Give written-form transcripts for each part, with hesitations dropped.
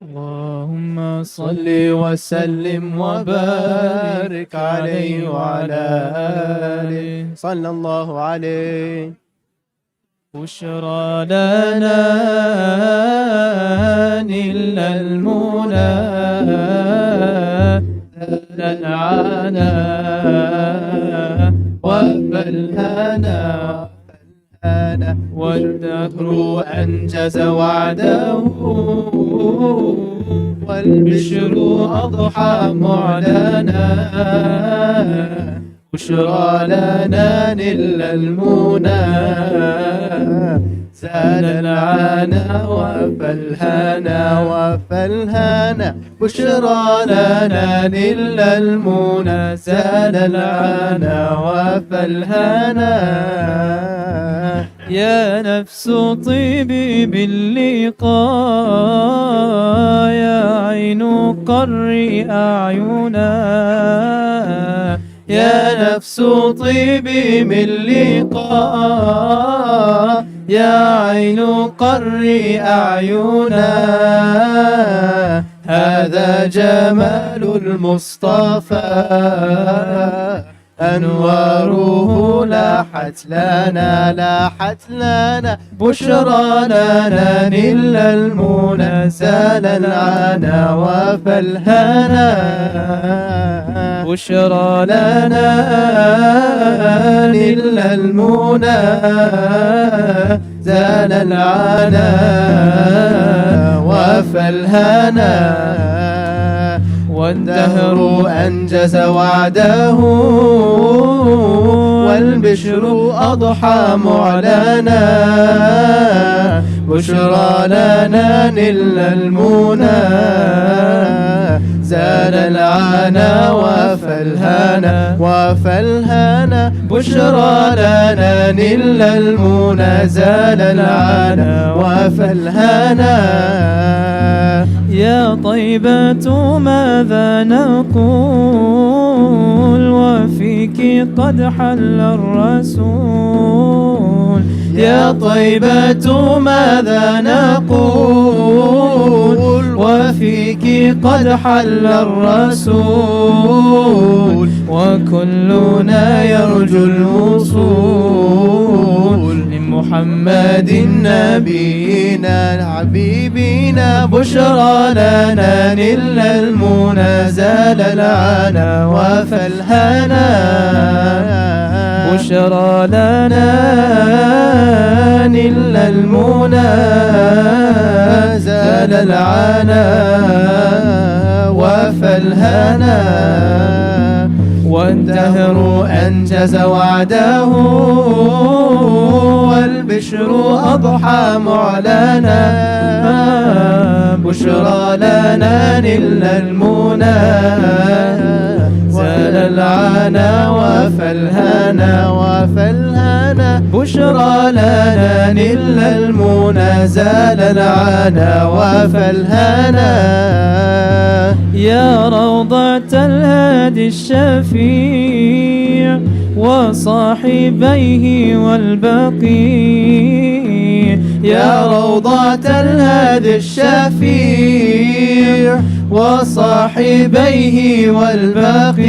اللهم صل وسلم وبارك عليه وعلى آله صلى الله عليه. بشرى لنا نيل المنى العنا وفالهنا والدهر أنجز وعده والبشر أضحى معلنا. بشرى لنا نيل المنى زال العنا وفالهنا بشرى لنا نيل المنى زال العنا وفالهنا. يا نفس طيبي باللقاء يا عين قري أعينا. يا نفس طيبي من لقاء يا عين قري أعينا. هذا جمال المصطفى أنواره لاحت لنا بشرى لنا نيل المنى زال العنا وفالهنا. بشرى لنا نيل المنى زال العنا وفالهنا. والدهر أنجز وعده والبشر أضحى معلنا. بشرى لنا نيل المنى زال العنا وفالهنا. بشرى لنا نيل المنى زال العنا وفالهنا. يا طيبة ماذا نقول وفيك قد حل الرسول. يا طيبة ماذا نقول وفيك قد حل الرسول. وكلنا يرجو الوصول لمحمد نبينا حبيبنا. بشرى لنا نيل المنى زال العنا وفالهنا. بشرى لنا نيل المنى زال العنا وفالهنا. والدهر أنجز وعده والبشر أضحى معلنا. بشرى لنا نيل المنى زال العنا وفالهنا. بشرى لنا نيل المنى زال العنا وفالهنا. يا روضة الهادي الشفيع وصاحبيه والبقيع. يا روضة الهادي الشفيع وصاحبيه والبقيع.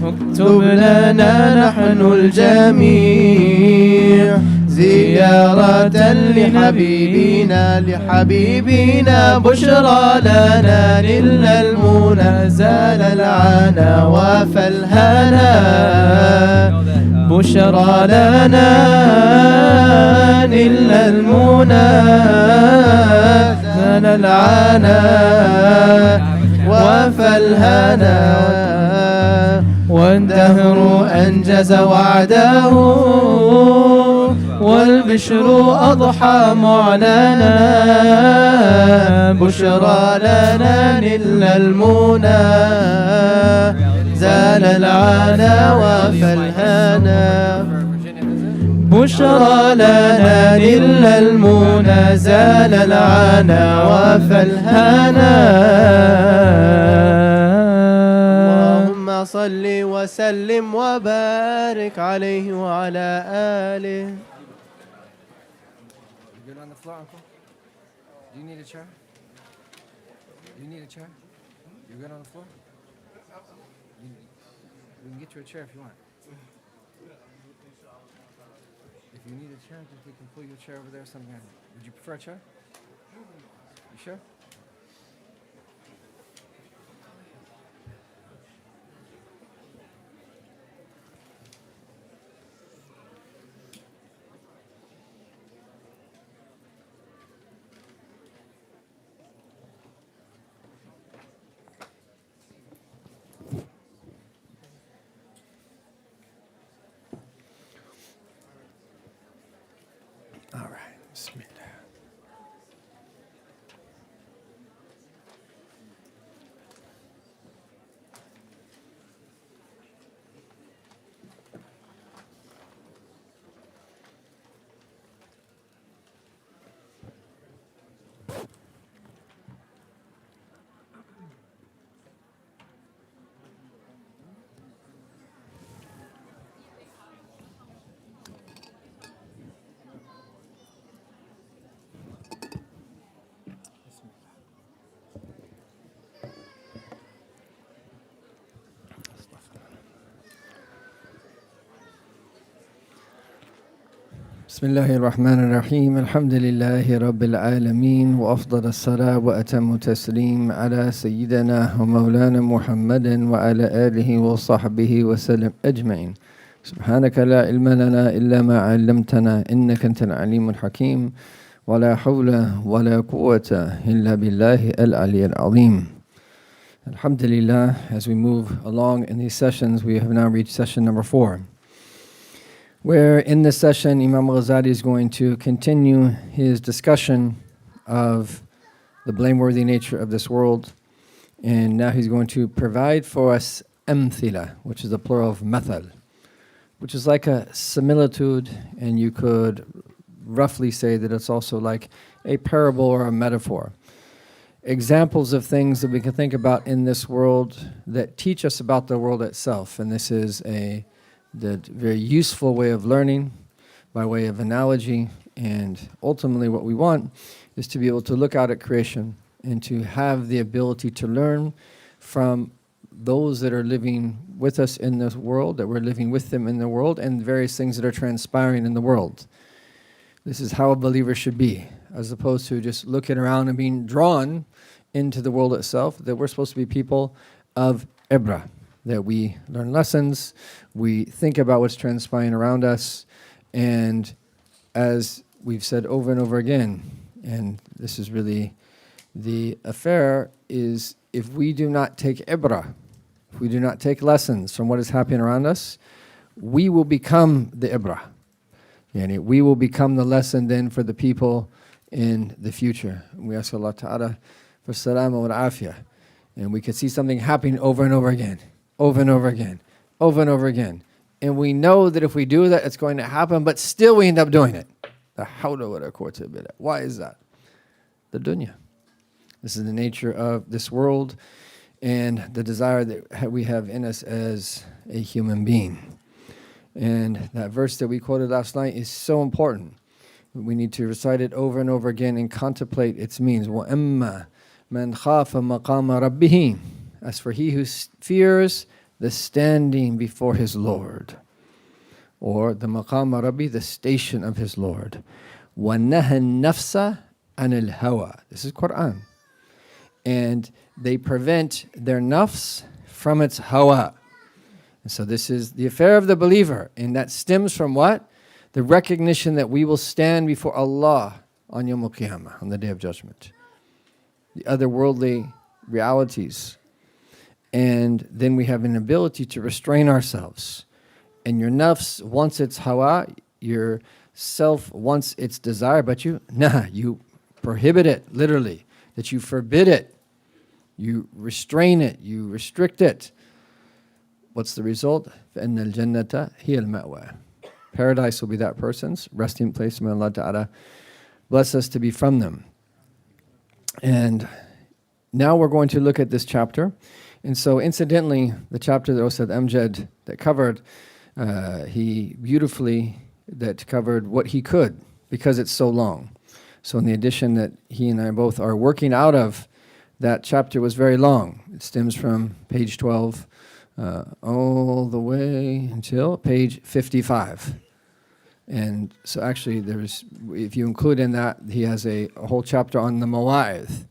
اكتب لنا نحن الجميع زيارة لحبيبنا. بشرى لنا نيل المنى زال العنا وفالهنا. بشرى لنا نيل المنى زال العنا وافى الهنا والدهر أنجز وعده والبشر أضحى معلنا بشرى لنا نل المنى زال العنا وافى الهنا بشرى لنا نل المنى زال العنا وافى الهنا اللهم صل وسلم وبارك عليه وعلى آله. Good on the floor, Uncle? Do you need a chair? Do you need a chair? You good on the floor? We can get you a chair if you want. If you need a chair, just we can pull you a chair over there or something. Would you prefer a chair? You sure? All right. Bismillah. بسم الله الرحمن الرحيم الحمد لله رب العالمين وأفضل الصلاة وأتم التسليم على سيدنا ومولانا محمد وعلى آله وصحبه وسلم أجمعين. سبحانك لا علم لنا إلا ما علمتنا إنك أنت العليم الحكيم ولا حول ولا قوة إلا بالله العلي العظيم. Alhamdulillah, as we move along in these sessions, we have now reached session number 4. Where in this session, Imam Al-Ghazali is going to continue his discussion of the blameworthy nature of this world. And now he's going to provide for us amthila, which is the plural of mathal, which is like a similitude, and you could roughly say that it's also like a parable or a metaphor. Examples of things that we can think about in this world that teach us about the world itself. And this is the very useful way of learning by way of analogy, and ultimately what we want is to be able to look out at creation and to have the ability to learn from those that are living with us in this world, that we're living with them in the world, and various things that are transpiring in the world. This is how a believer should be, as opposed to just looking around and being drawn into the world itself, that we're supposed to be people of ibra, that we learn lessons, we think about what's transpiring around us, and as we've said over and over again, and this is really the affair, is if we do not take ibra, if we do not take lessons from what is happening around us, we will become the ibra. Yani we will become the lesson then for the people in the future. We ask Allah Ta'ala for salama wa afiyah. And we can see something happening over and over again. Over and over again, over and over again. And we know that if we do that, it's going to happen, but still we end up doing it. The hawla wa la quwwata illa billah. Why is that? The dunya. This is the nature of this world and the desire that we have in us as a human being. And that verse that we quoted last night is so important. We need to recite it over and over again and contemplate its means. وَأَمَّا مَنْ خَافَ مَقَامَ رَبِّهِ. As for he who fears the standing before his Lord, or the maqam rabbi, the station of his Lord. وَنَهَى النَّفْسَ عَنِ الْهَوَى. This is Quran. And they prevent their nafs from its hawa. And so this is the affair of the believer, and that stems from what? The recognition that we will stand before Allah on Yawm al-Qiyamah, on the Day of Judgment. The otherworldly realities. And then we have an ability to restrain ourselves. And your nafs wants its hawa, your self wants its desire, but you prohibit it, literally, that you forbid it. You restrain it, you restrict it. What's the result? فَإِنَّ الْجَنَّةَ هِيَ الْمَأْوَى. Paradise will be that person's resting place. May Allah Ta'ala bless us to be from them. And now we're going to look at this chapter. And so incidentally, the chapter that Ustad Amjad that covered, he beautifully that covered what he could because it's so long. So in the edition that he and I both are working out of, that chapter was very long. It stems from page 12 all the way until page 55. And so actually if you include in that, he has a whole chapter on the mawa'idh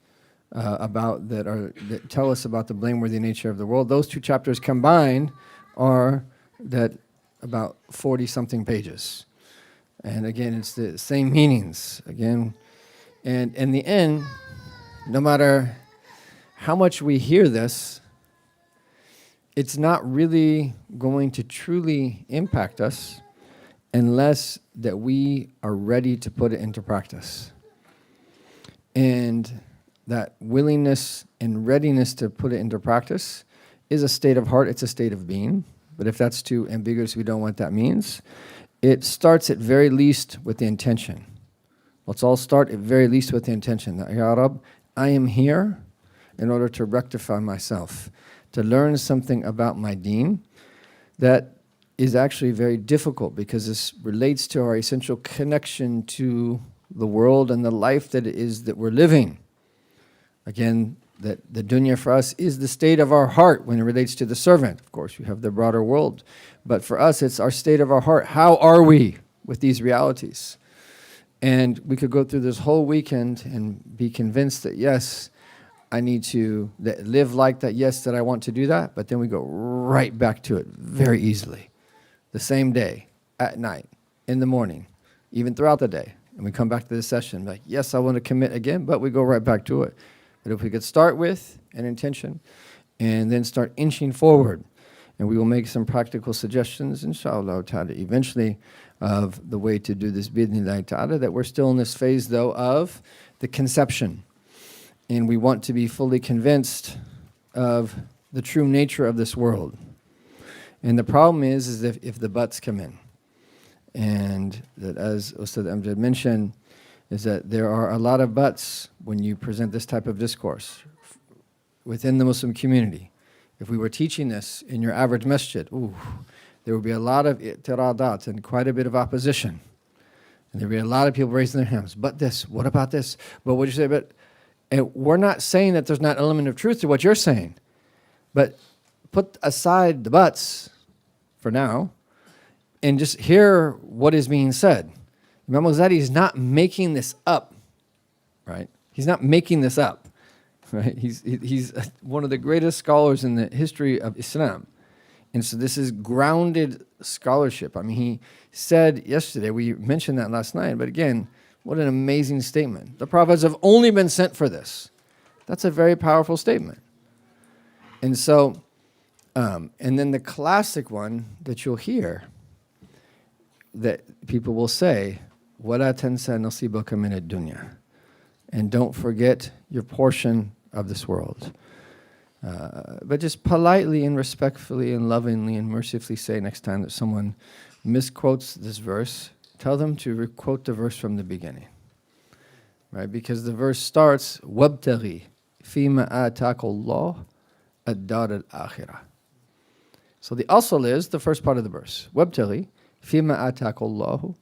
that tell us about the blameworthy nature of the world. Those two chapters combined are that about 40-something pages. And again, it's the same meanings. Again, and in the end, no matter how much we hear this, it's not really going to truly impact us unless that we are ready to put it into practice. And that willingness and readiness to put it into practice is a state of heart, it's a state of being. But if that's too ambiguous, we don't know what that means. It starts at very least with the intention. Let's all start at very least with the intention that, Ya Rab, I am here in order to rectify myself, to learn something about my deen that is actually very difficult because this relates to our essential connection to the world and the life that it is that we're living. Again, that the dunya for us is the state of our heart when it relates to the servant. Of course, you have the broader world. But for us, it's our state of our heart. How are we with these realities? And we could go through this whole weekend and be convinced that, yes, I need to live like that, yes, that I want to do that, but then we go right back to it very easily. The same day, at night, in the morning, even throughout the day. And we come back to this session, like, yes, I want to commit again, but we go right back to it. But if we could start with an intention and then start inching forward, and we will make some practical suggestions, inshallah ta'ala, eventually of the way to do this, bidnillahi ta'ala, that we're still in this phase, though, of the conception. And we want to be fully convinced of the true nature of this world. And the problem is if the buts come in. And that, as Ustad Amjad mentioned, is that there are a lot of buts when you present this type of discourse within the Muslim community. If we were teaching this in your average masjid, there would be a lot of i'tiradat and quite a bit of opposition. And there would be a lot of people raising their hands. But this, what about this? But what do you say? But and we're not saying that there's not an element of truth to what you're saying. But put aside the buts for now and just hear what is being said. Imam Al-Ghazali is not making this up, right? He's not making this up, right? He's one of the greatest scholars in the history of Islam. And so this is grounded scholarship. I mean, he said yesterday, we mentioned that last night, but again, what an amazing statement. The prophets have only been sent for this. That's a very powerful statement. And so, and then the classic one that you'll hear, that people will say, وَلَا تَنْسَى نَصِيبَكَ مِنَ الدُّنْيَا. And don't forget your portion of this world. But just politely and respectfully and lovingly and mercifully say next time that someone misquotes this verse, tell them to quote the verse from the beginning. Right? Because the verse starts, وَابْتَغِي فِيمَا آتَاكَ اللَّهُ الدَّارَ الْآخِرَةِ. So the asl is the first part of the verse. وَابْتَغِي فِيمَا آتَاكَ اللَّهُ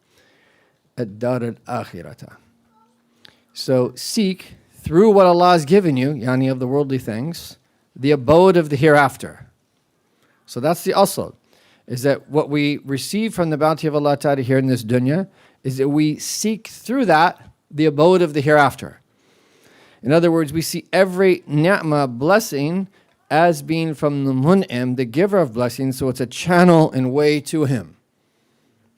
الدَّارَ الْآخِرَةِ. So seek through what Allah has given you, yani of the worldly things, the abode of the hereafter. So that's the asl, is that what we receive from the bounty of Allah Ta'ala here in this dunya is that we seek through that the abode of the hereafter. In other words, we see every ni'mah, blessing, as being from the mun'im, the giver of blessings, so it's a channel and way to him.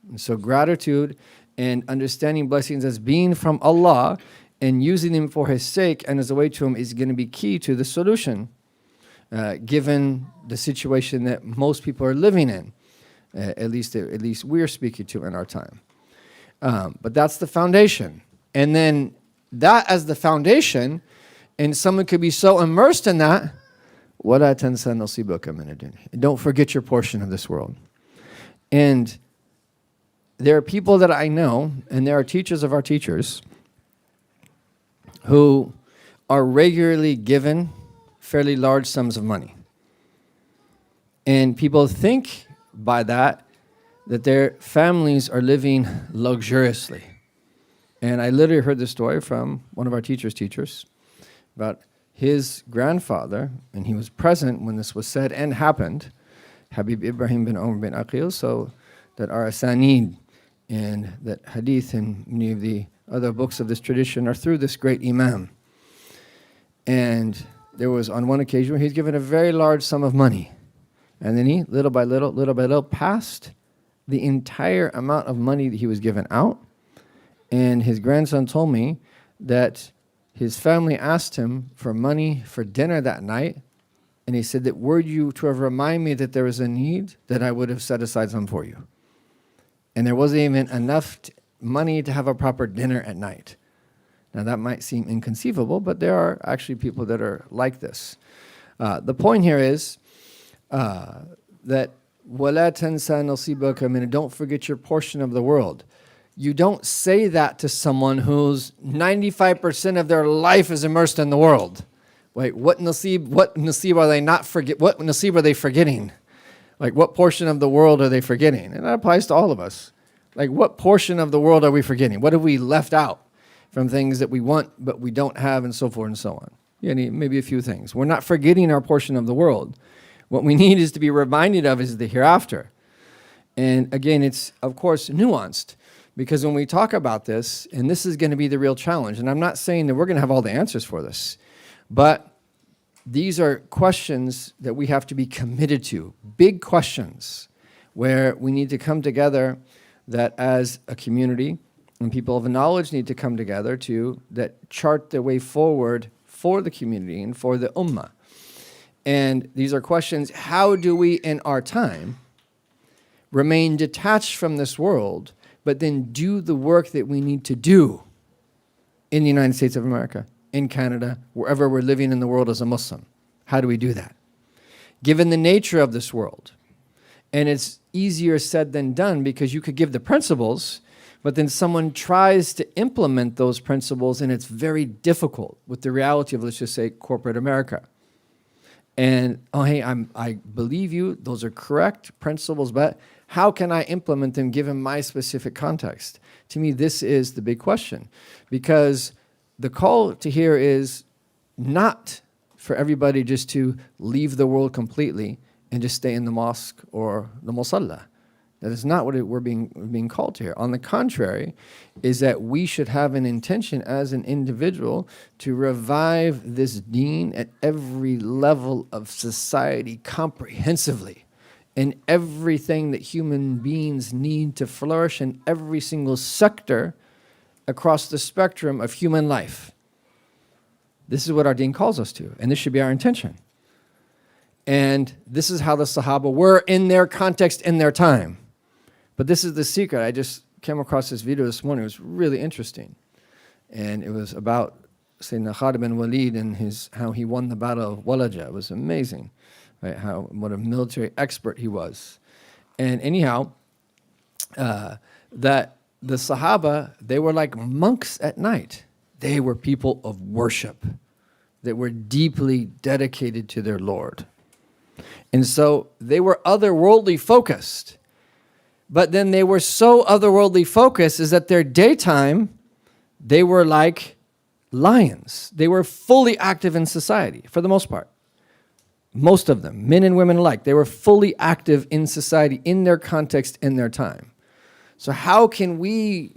And so gratitude and understanding blessings as being from Allah and using him for his sake and as a way to him is going to be key to the solution, given the situation that most people are living in, at least we're speaking to in our time. But that's the foundation. And then that as the foundation, and someone could be so immersed in that, وَلَا تَنْسَ نَصِيبَكَ مِنَ الدُّنْيَا. Don't forget your portion of this world. And there are people that I know, and there are teachers of our teachers, who are regularly given fairly large sums of money. And people think by that their families are living luxuriously. And I literally heard this story from one of our teachers about his grandfather, and he was present when this was said and happened, Habib Ibrahim bin Umar bin Aqil, so that our asanid and that hadith and many of the other books of this tradition are through this great imam. And there was on one occasion where he's given a very large sum of money. And then he, little by little, passed the entire amount of money that he was given out. And his grandson told me that his family asked him for money for dinner that night. And he said that were you to have reminded me that there was a need, that I would have set aside some for you. And there wasn't even enough money to have a proper dinner at night. Now that might seem inconceivable, but there are actually people that are like this. The point here is that وَلَا تَنْسَى نَصِيبَكَ مِنْهُ. Don't forget your portion of the world. You don't say that to someone whose 95% of their life is immersed in the world. Wait, what nasib are they not forget? What nasib are they forgetting? Like, what portion of the world are they forgetting? And that applies to all of us. Like, what portion of the world are we forgetting? What have we left out from things that we want but we don't have, and so forth and so on? Yeah, maybe a few things. We're not forgetting our portion of the world. What we need is to be reminded of is the hereafter. And again, it's, of course, nuanced. Because when we talk about this, and this is going to be the real challenge, and I'm not saying that we're going to have all the answers for this, but these are questions that we have to be committed to, big questions, where we need to come together that as a community, and people of knowledge need to come together to that chart the way forward for the community and for the ummah. And these are questions, how do we in our time remain detached from this world, but then do the work that we need to do in the United States of America, in Canada, wherever we're living in the world as a Muslim? How do we do that? Given the nature of this world, and it's easier said than done because you could give the principles, but then someone tries to implement those principles and it's very difficult with the reality of, let's just say, corporate America. And, oh, hey, I believe you, those are correct principles, but how can I implement them given my specific context? To me, this is the big question, because the call to here is not for everybody just to leave the world completely and just stay in the mosque or the musalla. That is not what we're being called to here. On the contrary, is that we should have an intention as an individual to revive this deen at every level of society comprehensively, in everything that human beings need to flourish in every single sector across the spectrum of human life. This is what our deen calls us to, and this should be our intention. And this is how the Sahaba were in their context, in their time. But this is the secret. I just came across this video this morning. It was really interesting. And it was about Sayyidina Khalid bin Walid and how he won the battle of Walaja. It was amazing, right? What a military expert he was. And anyhow, that the Sahaba, they were like monks at night. They were people of worship that were deeply dedicated to their Lord. And so they were otherworldly focused. But then they were so otherworldly focused is that their daytime, they were like lions. They were fully active in society for the most part. Most of them, men and women alike, they were fully active in society, in their context, in their time. So how can we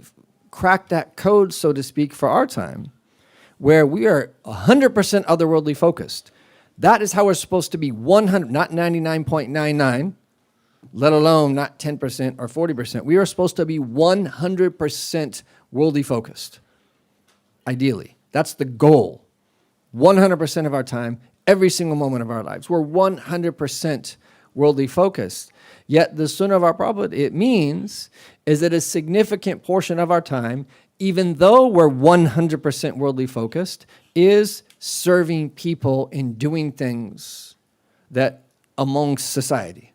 crack that code, so to speak, for our time, where we are 100% otherworldly focused? That is how we're supposed to be 100, not 99.99, let alone not 10% or 40%. We are supposed to be 100% worldly focused. ideally. That's the goal. 100% of our time, every single moment of our lives. We're 100% worldly focused. Yet the sunnah of our Prophet, it means, is that a significant portion of our time, even though we're 100% worldly focused, is serving people and doing things that amongst society.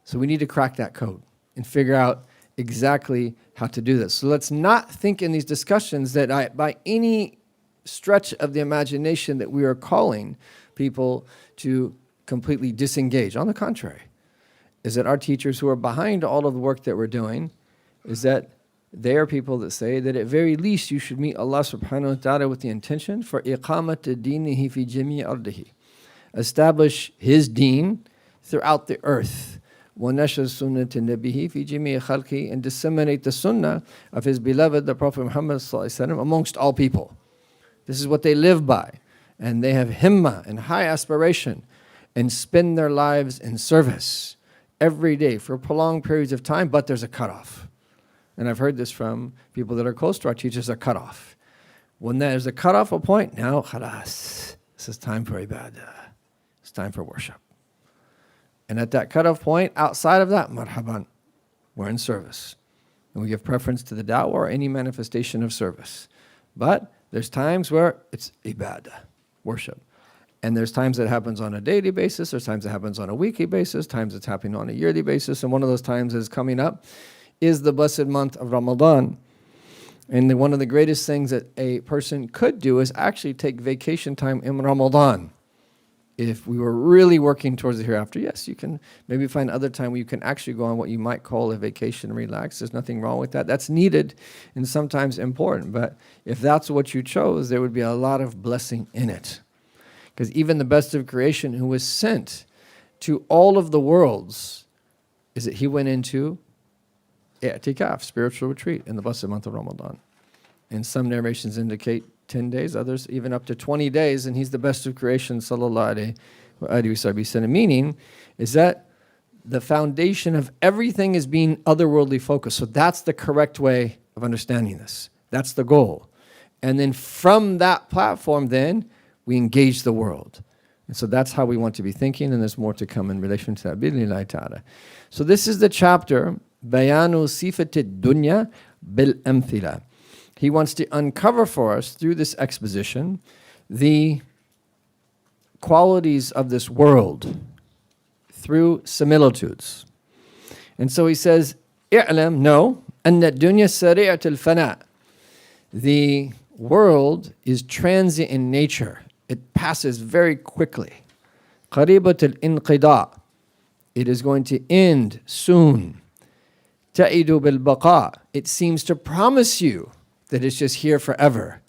So we need to crack that code and figure out exactly how to do this. So let's not think in these discussions that by any stretch of the imagination that we are calling people to completely disengage. On the contrary, is that our teachers who are behind all of the work that we're doing, is that they are people that say that at very least you should meet Allah subhanahu wa ta'ala with the intention for iqamat dinihi fi jami' ardihi. Establish His deen throughout the earth. وَنَشْرَ سُنَّةِ نَبِيهِ فِي جَمِيعِ خَلْقِهِ, and disseminate the sunnah of His beloved, the Prophet Muhammad sallallahu alaihi wasallam, amongst all people. This is what they live by. And they have himmah and high aspiration and spend their lives in service every day for prolonged periods of time, but there's a cutoff. And I've heard this from people that are close to our teachers, a cutoff. When there's a cutoff point, now, khalas, this is time for ibadah. It's time for worship. And at that cutoff point, outside of that, marhaban, we're in service. And we give preference to the da'wah or any manifestation of service. But there's times where it's ibadah, worship. And there's times that happens on a daily basis, there's times that happens on a weekly basis, times it's happening on a yearly basis, and one of those times is coming up is the blessed month of Ramadan. And one of the greatest things that a person could do is actually take vacation time in Ramadan. If we were really working towards the hereafter, yes, you can maybe find other time where you can actually go on what you might call a vacation and relax. There's nothing wrong with that. That's needed and sometimes important. But if that's what you chose, there would be a lot of blessing in it. Because even the best of creation, who was sent to all of the worlds, is that he went into i'tikaf, spiritual retreat, in the blessed month of Ramadan. And some narrations indicate 10 days, others even up to 20 days, and he's the best of creation, sallallahu alayhi wa sallam. Meaning is that the foundation of everything is being otherworldly focused. So that's the correct way of understanding this. That's the goal. And then from that platform, then, we engage the world. And so that's how we want to be thinking, and there's more to come in relation to that, bi'idhnillahi ta'ala. So this is the chapter, Bayanu Sifat Dunya Bil Amthila. He wants to uncover for us, through this exposition, the qualities of this world through similitudes. And so he says, "I'lam, know, anna dunya sari'at al-fana." The world is transient in nature. It passes very quickly. قريبة الانقضاء. It is going to end soon. تعيد بالبقاء. It seems to promise you that it's just here forever.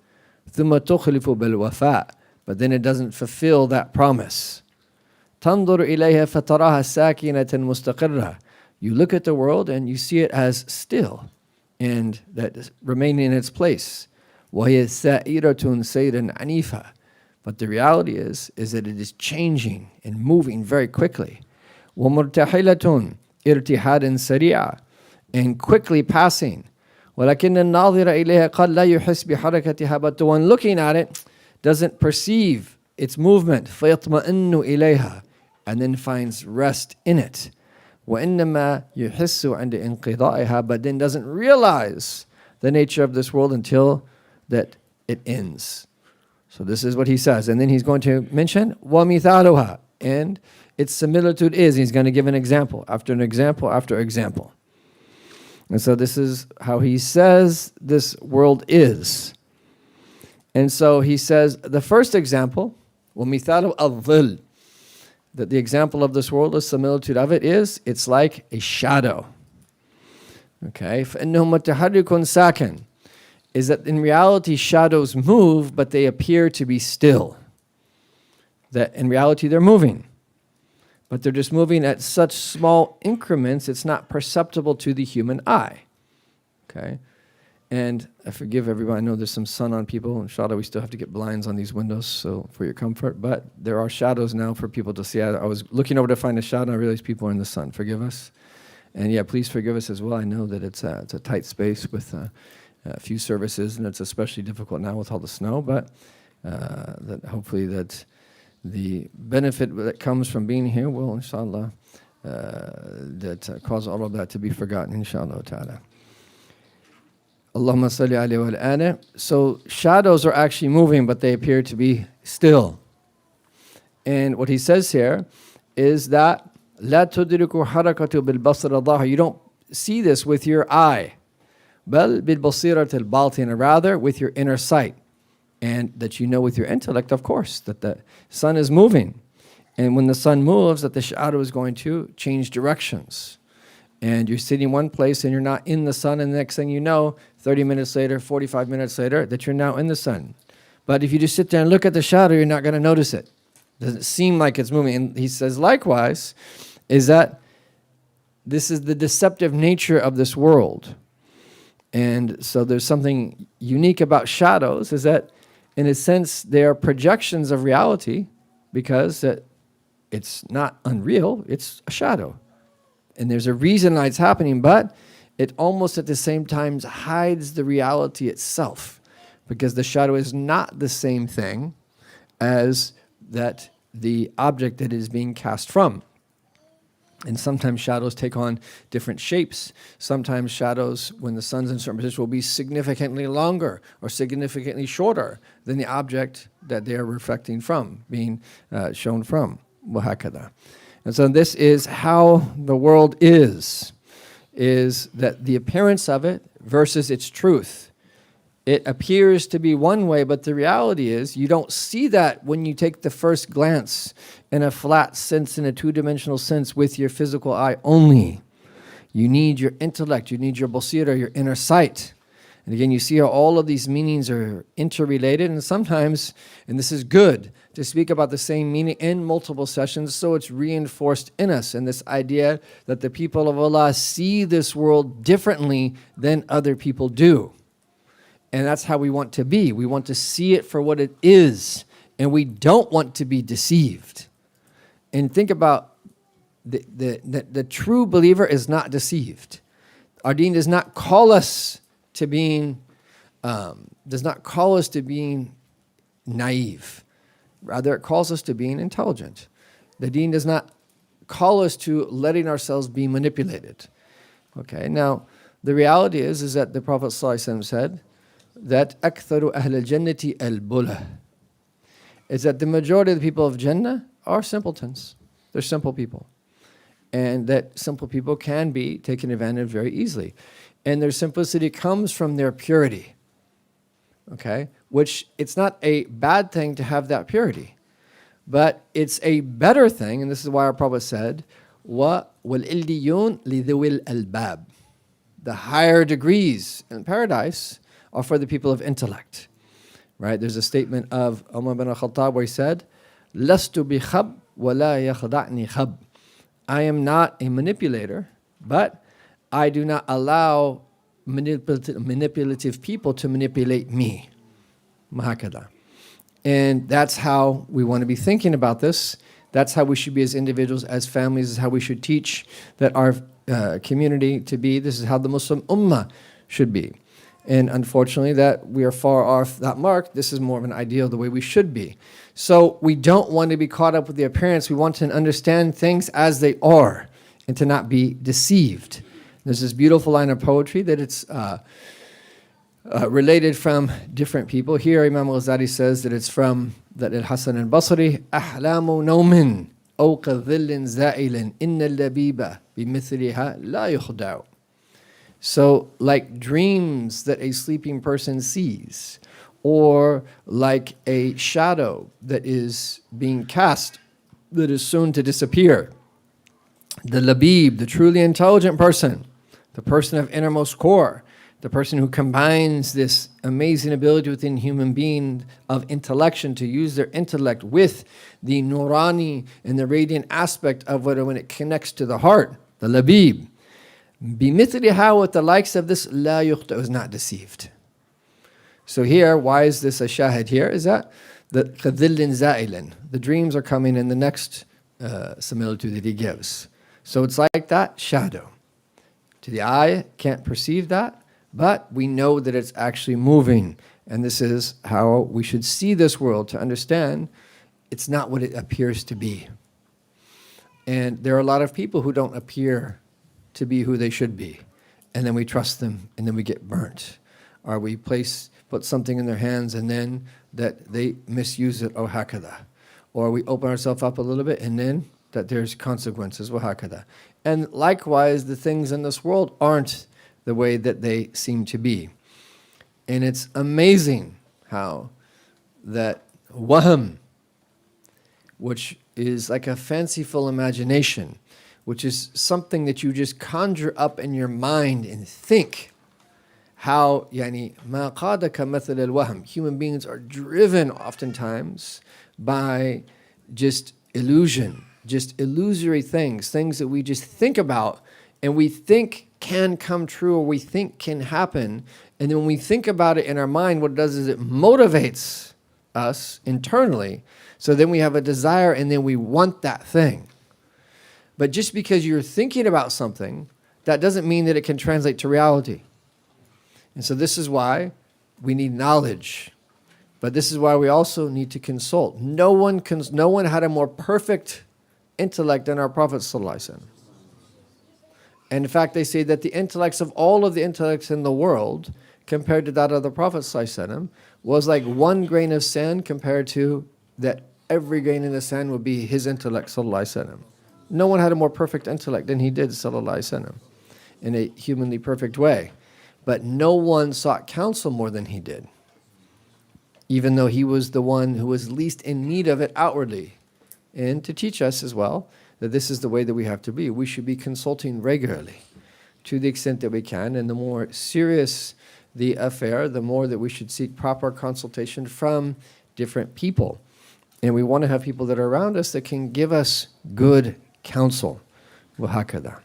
ثم تخلف بالوفاء. But then it doesn't fulfill that promise. تنظر إليها فتراها ساكنة مستقرة. You look at the world and you see it as still and that is remaining in its place. وهي سائرة سيرا عنيفا. But the reality is that it is changing and moving very quickly. ومرتحلة ارتحالا سريعا. And quickly passing. ولكن الناظر إليها قد لا يحس بحركتها, but the one looking at it doesn't perceive its movement. فيطمئن إليها, and then finds rest in it. وإنما يحس عند انقضائها, but then doesn't realize the nature of this world until that it ends. So this is what he says, and then he's going to mention ومثالها, and its similitude is, he's going to give an example after an example after example. And so this is how he says this world is. And so he says the first example, وَمِثَالُ الظِّلِّ, that the example of this world, the similitude of it is, it's like a shadow. Okay, فَإِنَّهُ مُتَحَرِّكٌ سَاكِنٌ, is that in reality shadows move, but they appear to be still. That in reality they're moving. But they're just moving at such small increments, it's not perceptible to the human eye. Okay? And I forgive everybody, I know there's some sun on people. Inshallah, we still have to get blinds on these windows so for your comfort. But there are shadows now for people to see. I was looking over to find a shadow, and I realized people are in the sun. Forgive us. And yeah, please forgive us as well. I know that it's a tight space with few services, and it's especially difficult now with all the snow, but that hopefully that the benefit that comes from being here will, inshallah, cause all of that to be forgotten, inshallah ta'ala. Allahumma salli alayhi wa ala. So shadows are actually moving, but they appear to be still. And what he says here is that لا تدرك حركة بالبصر الظاهر. You don't see this with your eye. بل بالبصيرة الباطنة, rather with your inner sight. And that you know with your intellect, of course, that the sun is moving. And when the sun moves, that the shadow is going to change directions. And you're sitting one place and you're not in the sun, and the next thing you know, 30 minutes later, 45 minutes later, that you're now in the sun. But if you just sit there and look at the shadow, you're not going to notice it. Doesn't seem like it's moving. And he says, likewise, is that this is the deceptive nature of this world. And so there's something unique about shadows, is that in a sense they are projections of reality, because it's not unreal, it's a shadow. And there's a reason why it's happening, but it almost at the same time hides the reality itself, because the shadow is not the same thing as that the object that is being cast from. And sometimes shadows take on different shapes. Sometimes shadows, when the sun's in a certain position, will be significantly longer or significantly shorter than the object that they are reflecting from, being shown from. وهكذا. And so this is how the world is that the appearance of it versus its truth. It appears to be one way, but the reality is you don't see that when you take the first glance in a flat sense, in a two-dimensional sense, with your physical eye only. You need your intellect, you need your basira, your inner sight. And again, you see how all of these meanings are interrelated, and sometimes, and this is good, to speak about the same meaning in multiple sessions, so it's reinforced in us. And this idea that the people of Allah see this world differently than other people do. And that's how we want to be. We want to see it for what it is, and we don't want to be deceived. And think about the true believer is not deceived. Our deen does not call us to being naive. Rather, it calls us to being intelligent. The deen does not call us to letting ourselves be manipulated. Okay, now the reality is that the Prophet ﷺ said that أكثر أهل الجنة البلة, is that the majority of the people of Jannah are simpletons. They're simple people. And that simple people can be taken advantage of very easily. And their simplicity comes from their purity. Okay? Which, it's not a bad thing to have that purity. But it's a better thing, and this is why our Prophet said, وَالْإِلْدِيُّونَ لِذُوِي الْأَلْبَابِ. The higher degrees in paradise are for the people of intellect. Right? There's a statement of Umar bin al-Khattab where he said, لَسْتُ بِخَبْ وَلَا يَخْضَعْنِي خَبْ. I am not a manipulator, but I do not allow manipulative people to manipulate me. Mahakada. And that's how we want to be thinking about this. That's how we should be as individuals, as families. This is how we should teach that our community to be. This is how the Muslim Ummah should be. And unfortunately, that we are far off that mark. This is more of an ideal, the way we should be. So we don't want to be caught up with the appearance. We want to understand things as they are and to not be deceived. There's this beautiful line of poetry that it's related from different people. Here, Imam al-Ghazali says that it's from that Al-Hasan al-Basri, أحلام نوم أو كظل زائل إن اللبيب بمثلها لا يخدع. So, like dreams that a sleeping person sees, or like a shadow that is being cast that is soon to disappear. The labib, the truly intelligent person, the person of innermost core, the person who combines this amazing ability within human being of intellection to use their intellect with the nurani and the radiant aspect of it when it connects to the heart, the labib. بِمِثْلِهَا, with the likes of this, لَا يُخْطَئُ, is not deceived. So here, why is this a shahid here? Is that the كَذِلٍ زَائِلٍ, the dreams are coming in the next similitude that he gives. So it's like that shadow. To the eye, can't perceive that, but we know that it's actually moving. And this is how we should see this world, to understand it's not what it appears to be. And there are a lot of people who don't appear to be who they should be. And then we trust them, and then we get burnt. Or we put something in their hands, and then that they misuse it, oh hakada. Or we open ourselves up a little bit, and then that there's consequences, oh hakada. And likewise, the things in this world aren't the way that they seem to be. And it's amazing how that wahm, which is like a fanciful imagination, which is something that you just conjure up in your mind and think, how ma qadaka mathal al-wahm, human beings are driven oftentimes by just illusion, just illusory things that we just think about and we think can come true, or we think can happen. And then when we think about it in our mind, what it does is it motivates us internally. So then we have a desire, and then we want that thing. But just because you're thinking about something, that doesn't mean that it can translate to reality. And so this is why we need knowledge. But this is why we also need to consult. No one had a more perfect intellect than our Prophet ﷺ. And in fact, they say that the intellects of all of the intellects in the world, compared to that of the Prophet ﷺ, was like one grain of sand compared to that every grain in the sand would be his intellect, ﷺ. No one had a more perfect intellect than he did, ﷺ, in a humanly perfect way. But no one sought counsel more than he did, even though he was the one who was least in need of it outwardly. And to teach us as well that this is the way that we have to be. We should be consulting regularly to the extent that we can. And the more serious the affair, the more that we should seek proper consultation from different people. And we want to have people that are around us that can give us good counsel. Wahakada.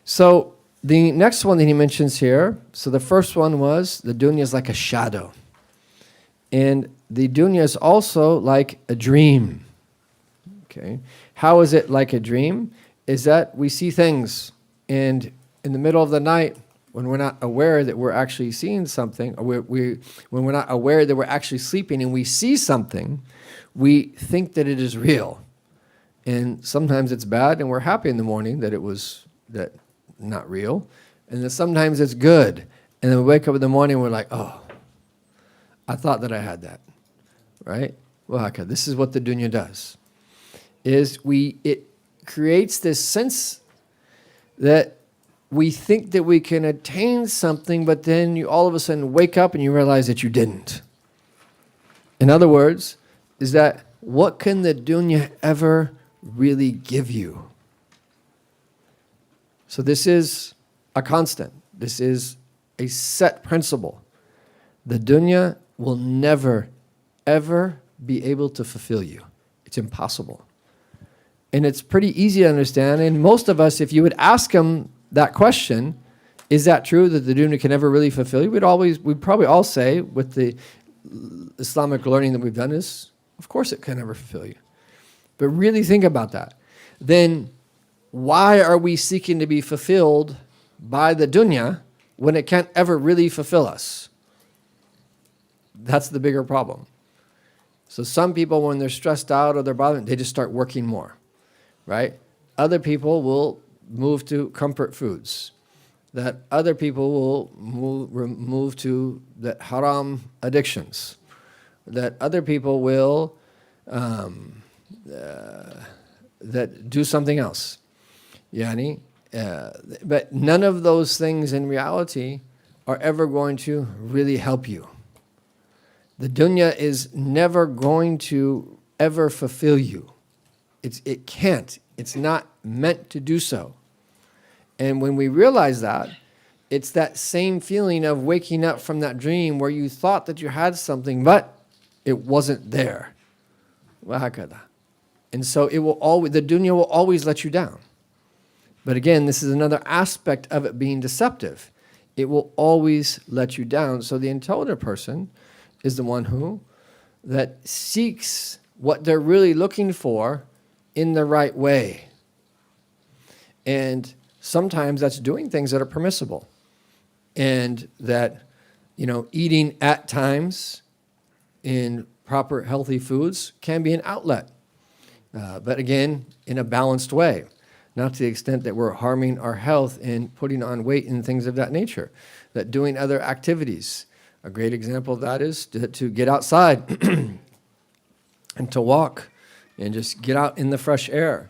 So the next one that he mentions here, so the first one was the dunya is like a shadow. And the dunya is also like a dream. Okay. How is it like a dream? Is that we see things, and in the middle of the night, when we're not aware that we're actually seeing something, or when we're not aware that we're actually sleeping and we see something, we think that it is real. And sometimes it's bad, and we're happy in the morning that it was that not real. And then sometimes it's good. And then we wake up in the morning and we're like, oh, I thought that I had that. Right? Well, this is what the dunya does. It creates this sense that we think that we can attain something, but then you all of a sudden wake up and you realize that you didn't. In other words, is that what can the dunya ever really give you? So this is a constant. This is a set principle. The dunya will never, ever be able to fulfill you. It's impossible. And it's pretty easy to understand. And most of us, if you would ask them that question, is that true that the dunya can never really fulfill you? We'd probably all say, with the Islamic learning that we've done, is of course it can never fulfill you. But really think about that. Then why are we seeking to be fulfilled by the dunya when it can't ever really fulfill us? That's the bigger problem. So some people, when they're stressed out or they're bothered, they just start working more, right? Other people will move to comfort foods. That other people will move to the haram addictions. That other people will that do something else. But none of those things in reality are ever going to really help you. The dunya is never going to ever fulfill you. It can't. It's not meant to do so. And when we realize that, it's that same feeling of waking up from that dream where you thought that you had something, but it wasn't there. And so the dunya will always let you down. But again, this is another aspect of it being deceptive. It will always let you down. So the intelligent person is the one who that seeks what they're really looking for in the right way. And sometimes that's doing things that are permissible. And that, eating at times in proper healthy foods can be an outlet. But again, in a balanced way, not to the extent that we're harming our health and putting on weight and things of that nature. That doing other activities, a great example of that is to get outside and to walk and just get out in the fresh air.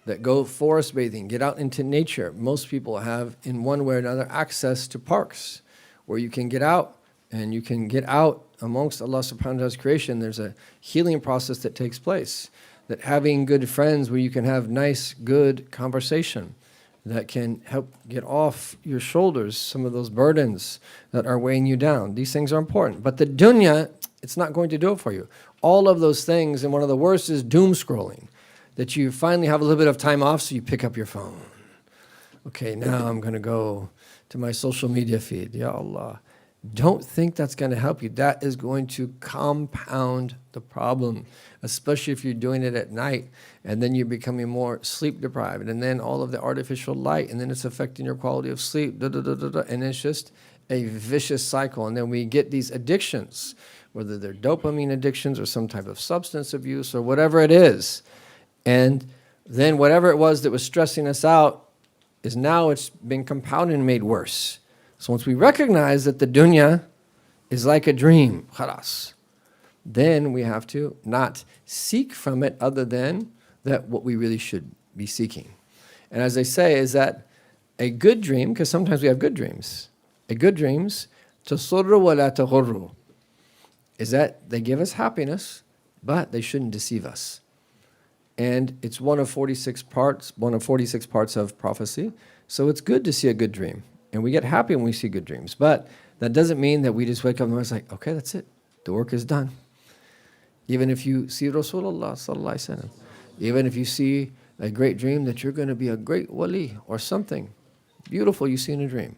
That go forest bathing, get out into nature. Most people have, in one way or another, access to parks where you can get out and you can get out amongst Allah subhanahu wa ta'ala's creation. There's a healing process that takes place. That having good friends where you can have nice, good conversation that can help get off your shoulders some of those burdens that are weighing you down. These things are important. But the dunya, it's not going to do it for you. All of those things, and one of the worst is doom scrolling. That you finally have a little bit of time off, so you pick up your phone. Okay, now I'm going to go to my social media feed. Ya Allah. Don't think that's going to help you. That is going to compound the problem, especially if you're doing it at night, and then you're becoming more sleep deprived, and then all of the artificial light, and then it's affecting your quality of sleep, and it's just a vicious cycle. And then we get these addictions, whether they're dopamine addictions or some type of substance abuse or whatever it is. And then whatever it was that was stressing us out is now it's been compounded and made worse. So once we recognize that the dunya is like a dream, khalas, then we have to not seek from it other than that what we really should be seeking. And as I say, is that a good dream, because sometimes we have good dreams, a good dreams, tasurru wa la taghurru, is that they give us happiness, but they shouldn't deceive us. And it's one of 46 parts of prophecy. So it's good to see a good dream. And we get happy when we see good dreams. But that doesn't mean that we just wake up and it's like, okay, that's it. The work is done. Even if you see Rasulullah sallallahu alaihi wasallam, even if you see a great dream that you're going to be a great wali or something beautiful you see in a dream.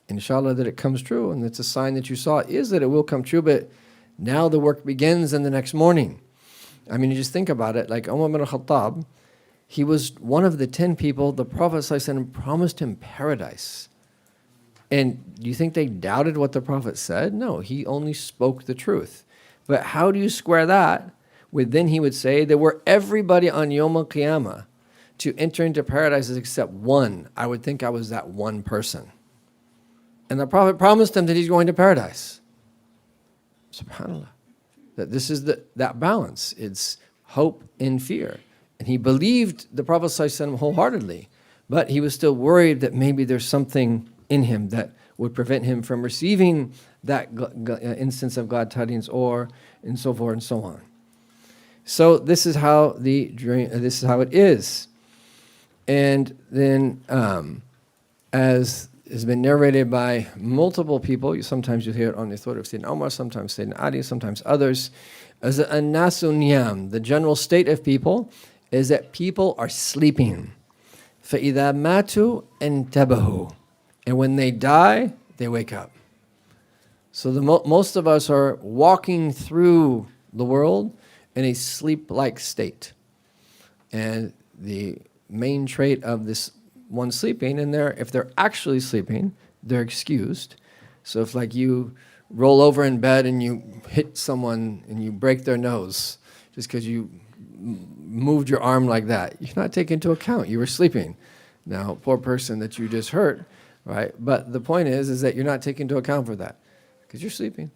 Inshallah that it comes true, and it's a sign that you saw is that it will come true, but now the work begins in the next morning. I mean, you just think about it, like Umar ibn al-Khattab, he was one of the 10 people the Prophet ﷺ promised him paradise. And do you think they doubted what the Prophet said? No, he only spoke the truth. But how do you square that with then he would say there were everybody on Yawm al-Qiyamah to enter into paradise except one. I would think I was that one person. And the Prophet promised him that he's going to paradise. SubhanAllah. That this is that balance. It's hope and fear. And he believed the Prophet ﷺ wholeheartedly, but he was still worried that maybe there's something in him that would prevent him from receiving that instance of glad tidings, or and so forth and so on. So this is how the dream. This is how it is. And then, as has been narrated by multiple people, sometimes you hear it on the authority of Sayyidina Umar, sometimes Sayyidina Ali, sometimes others, as an-nasu niyam, the general state of people is that people are sleeping. فَإِذَا مَاتُوا انْتَبَهُوا, and when they die, they wake up. So most of us are walking through the world in a sleep-like state. And the main trait of this one sleeping, and if they're actually sleeping, they're excused. So if like you roll over in bed and you hit someone and you break their nose just because you moved your arm like that, you're not taken into account. You were sleeping. Now, poor person that you just hurt, right? But the point is that you're not taken into account for that because you're sleeping.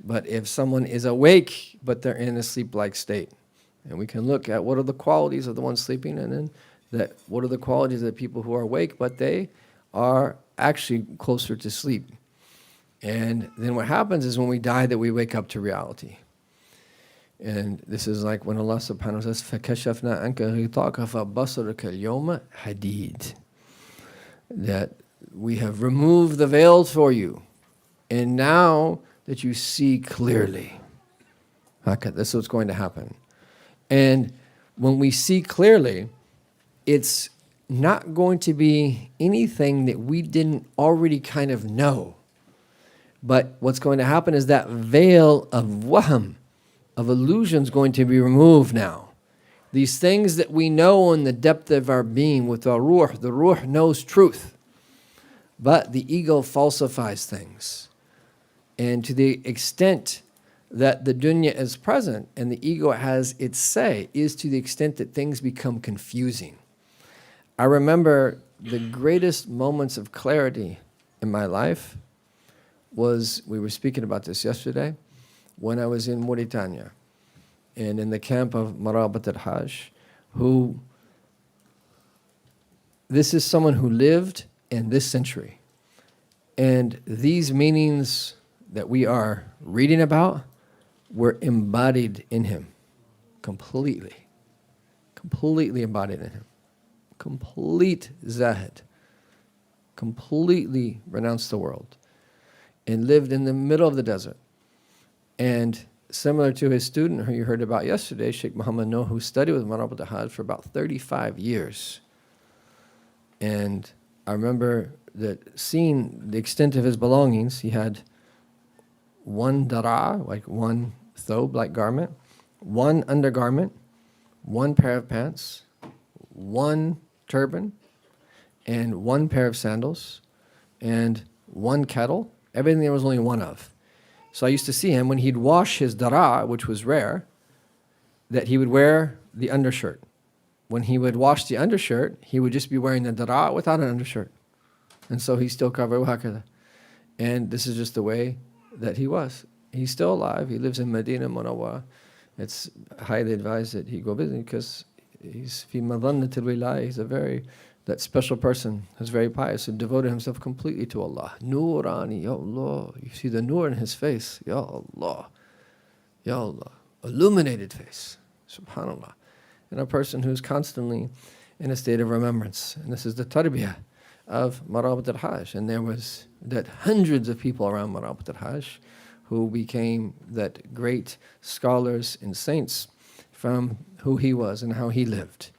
But if someone is awake, but they're in a sleep-like state, and we can look at what are the qualities of the one sleeping, and then what are the qualities of the people who are awake, but they are actually closer to sleep. And then what happens is when we die that we wake up to reality. And this is like when Allah subhanahu wa ta'ala says, فَكَشَفْنَا عَنْكَ غِطَاءَكَ فَبَصَرُكَ الْيَوْمَ حَدِيدٌ, that we have removed the veil for you, and now that you see clearly. Okay, this is what's going to happen. And when we see clearly, it's not going to be anything that we didn't already kind of know. But what's going to happen is that veil of wahm, of illusion, is going to be removed now. These things that we know in the depth of our being with our ruh, the ruh knows truth. But the ego falsifies things. And to the extent that the dunya is present and the ego has its say is to the extent that things become confusing. I remember the greatest moments of clarity in my life was, we were speaking about this yesterday, when I was in Mauritania and in the camp of Marabat al-Hajj, this is someone who lived in this century. And these meanings that we are reading about were embodied in him completely embodied in him. Complete Zahid, completely renounced the world and lived in the middle of the desert. And similar to his student who you heard about yesterday, Sheikh Muhammad Noor, who studied with Marabat al-Hajj for about 35 years. And I remember that seeing the extent of his belongings. He had one dara, like one thobe, like garment, one undergarment, one pair of pants, one turban, and one pair of sandals, and one kettle, everything there was only one of. So I used to see him when he'd wash his dara, which was rare, that he would wear the undershirt. When he would wash the undershirt, he would just be wearing the dara without an undershirt. And so he's still covered with hakada. And this is just the way that he was. He's still alive. He lives in Medina Munawwara. It's highly advised that he go visit because he's fi madhannatil wilaya. He's that special person who's very pious and devoted himself completely to Allah. Noorani, Ya Allah. You see the nur in his face. Ya Allah. Ya Allah. Illuminated face. Subhanallah. And a person who's constantly in a state of remembrance. And this is the tarbiyah of Marabat al-Hajj. And there was that hundreds of people around Marabat al-Hajj who became that great scholars and saints from who he was and how he lived.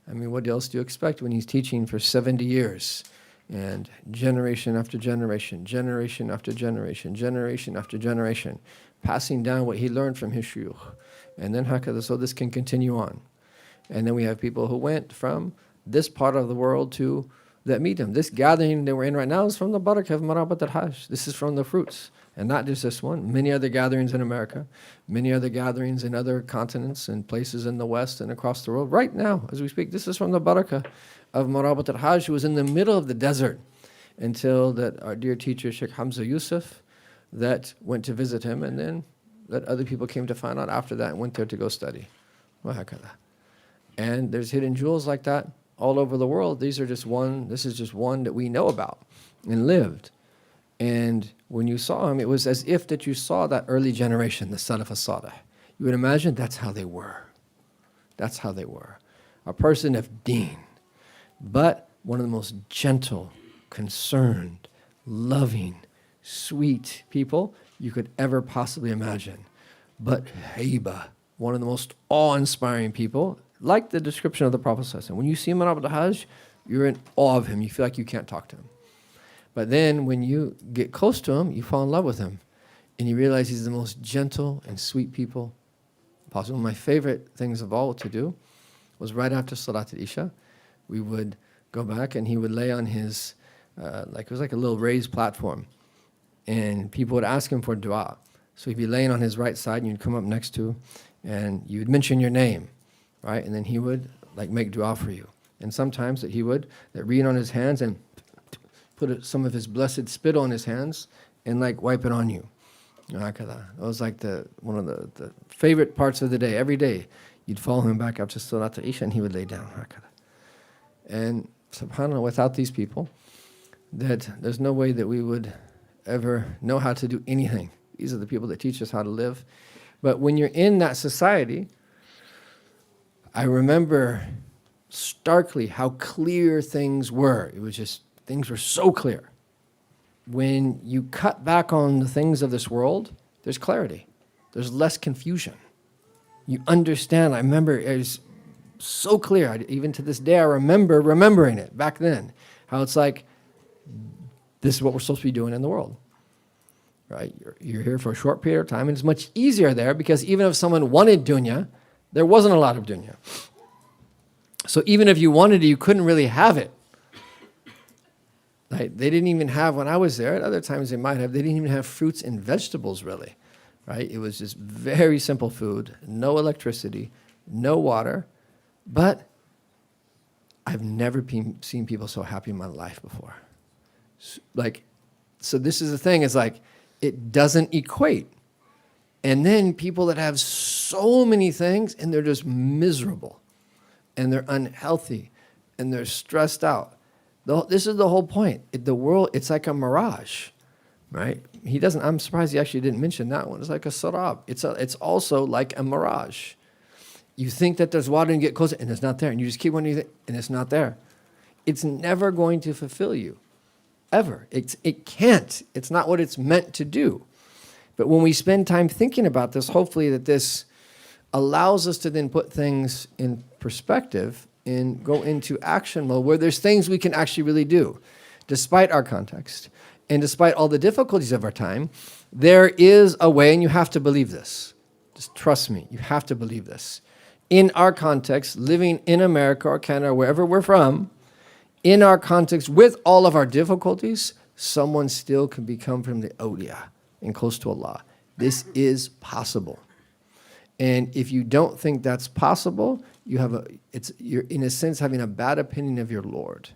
I mean, what else do you expect when he's teaching for 70 years? And generation after generation, generation after generation, generation after generation, passing down what he learned from his shuyukh. And then hakada, so this can continue on. And then we have people who went from this part of the world to that meet him. This gathering that we're in right now is from the barakah of Marabat al-Hajj. This is from the fruits. And not just this one, many other gatherings in America, many other gatherings in other continents and places in the West and across the world. Right now, as we speak, this is from the barakah of Marabat al-Hajj, who was in the middle of the desert until that our dear teacher, Sheikh Hamza Yusuf, that went to visit him, and then that other people came to find out after that and went there to go study. And there's hidden jewels like that all over the world. This is just one that we know about and lived. And when you saw him, it was as if that you saw that early generation, the Salaf as-Salih. You would imagine that's how they were. That's how they were. A person of deen, but one of the most gentle, concerned, loving, sweet people you could ever possibly imagine. But haiba, one of the most awe-inspiring people, like the description of the Prophet ﷺ. When you see him on Abd al-Hajj, you're in awe of him. You feel like you can't talk to him. But then when you get close to him, you fall in love with him. And you realize he's the most gentle and sweet people possible. One of my favorite things of all to do was right after Salat al-Isha, we would go back and he would lay on his, it was like a little raised platform. And people would ask him for dua. So he'd be laying on his right side and you'd come up next to him and you'd mention your name, right? And then he would make dua for you. And sometimes that he would read on his hands and put some of his blessed spit on his hands and wipe it on you. That was one of the favorite parts of the day. Every day you'd follow him back up to Salat al-Isha and he would lay down. And subhanAllah, without these people, that there's no way that we would ever know how to do anything. These are the people that teach us how to live. But when you're in that society, I remember starkly how clear things were. It was just, things were so clear. When you cut back on the things of this world, there's clarity. There's less confusion. You understand. I remember it was so clear. Even to this day, I remember remembering it back then. How it's like, this is what we're supposed to be doing in the world. Right? You're here for a short period of time, and it's much easier there because even if someone wanted dunya, there wasn't a lot of dunya. So even if you wanted it, you couldn't really have it. Right? They didn't even have, when I was there, at other times they might have, they didn't even have fruits and vegetables really, right? It was just very simple food, no electricity, no water, but I've never seen people so happy in my life before. So this is the thing, it's like, it doesn't equate. And then people that have so many things and they're just miserable and they're unhealthy and they're stressed out. This is the whole point. The world, it's like a mirage, right? I'm surprised he actually didn't mention that one. It's like a sarab. It's also like a mirage. You think that there's water and you get closer and it's not there. And you just keep wondering and it's not there. It's never going to fulfill you, ever. It can't. It's not what it's meant to do. But when we spend time thinking about this, hopefully that this allows us to then put things in perspective and go into action mode where there's things we can actually really do. Despite our context and despite all the difficulties of our time, there is a way, and you have to believe this. Just trust me, you have to believe this. In our context, living in America or Canada, wherever we're from, in our context, with all of our difficulties, someone still can become from the awliya and close to Allah. This is possible. And if you don't think that's possible, you're in a sense having a bad opinion of your Lord.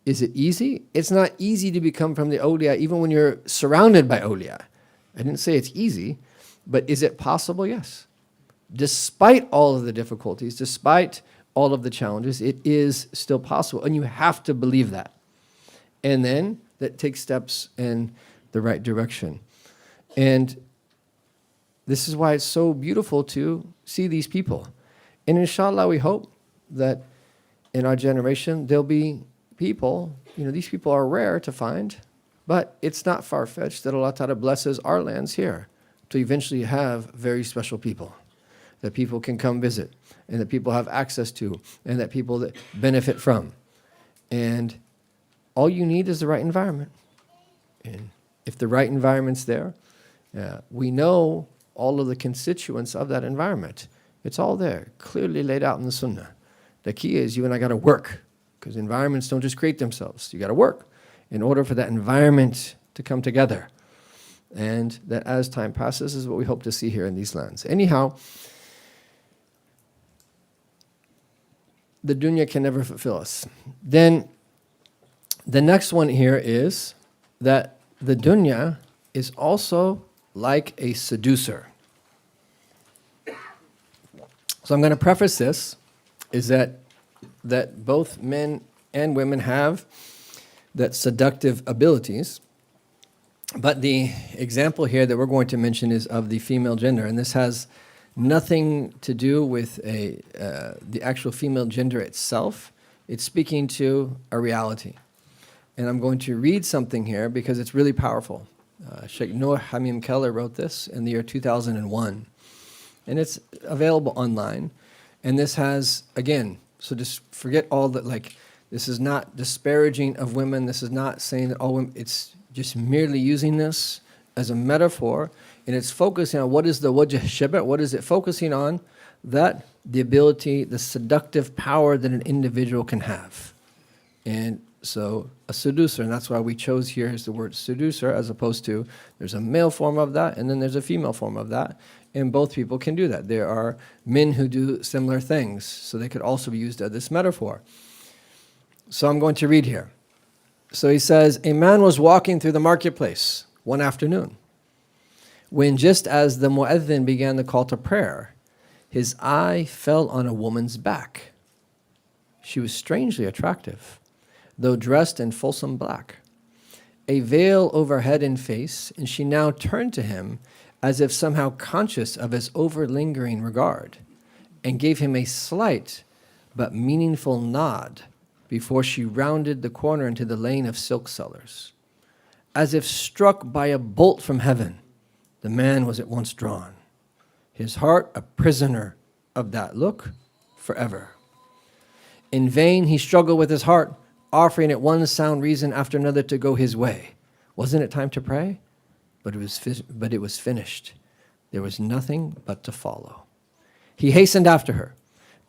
Is it easy? It's not easy to become from the awliya, even when you're surrounded by awliya. I didn't say it's easy, but is it possible? Yes. Despite all of the difficulties, despite all of the challenges, it is still possible. And you have to believe that. And then that takes steps in the right direction. And this is why it's so beautiful to see these people. And inshallah, we hope that in our generation, there'll be people, these people are rare to find, but it's not far-fetched that Allah Ta'ala blesses our lands here to eventually have very special people that people can come visit and that people have access to and that people that benefit from. And all you need is the right environment. And if the right environment's there, we know all of the constituents of that environment. It's all there, clearly laid out in the Sunnah. The key is you and I got to work, because environments don't just create themselves. You got to work in order for that environment to come together. And that as time passes is what we hope to see here in these lands. Anyhow, the dunya can never fulfill us. Then the next one here is that the dunya is also like a seducer. So I'm going to preface this, is that both men and women have that seductive abilities. But the example here that we're going to mention is of the female gender, and this has nothing to do with the actual female gender itself. It's speaking to a reality. And I'm going to read something here because it's really powerful. Sheikh Noor Hamim Keller wrote this in the year 2001. And it's available online. And this has, again, so just forget all that, this is not disparaging of women. This is not saying that all women, it's just merely using this as a metaphor. And it's focusing on what is the wajh shaba', what is it focusing on? That the ability, the seductive power that an individual can have. And so a seducer, and that's why we chose here is the word seducer, as opposed to there's a male form of that and then there's a female form of that. And both people can do that. There are men who do similar things, so they could also be used as this metaphor. So I'm going to read here. So he says, a man was walking through the marketplace one afternoon, when just as the mu'adhin began the call to prayer, his eye fell on a woman's back. She was strangely attractive, though dressed in fulsome black, a veil over head and face, and she now turned to him as if somehow conscious of his over-lingering regard, and gave him a slight but meaningful nod before she rounded the corner into the lane of silk sellers. As if struck by a bolt from heaven, the man was at once drawn, his heart a prisoner of that look forever. In vain he struggled with his heart, offering it one sound reason after another to go his way. Wasn't it time to pray? But it was finished. There was nothing but to follow. He hastened after her,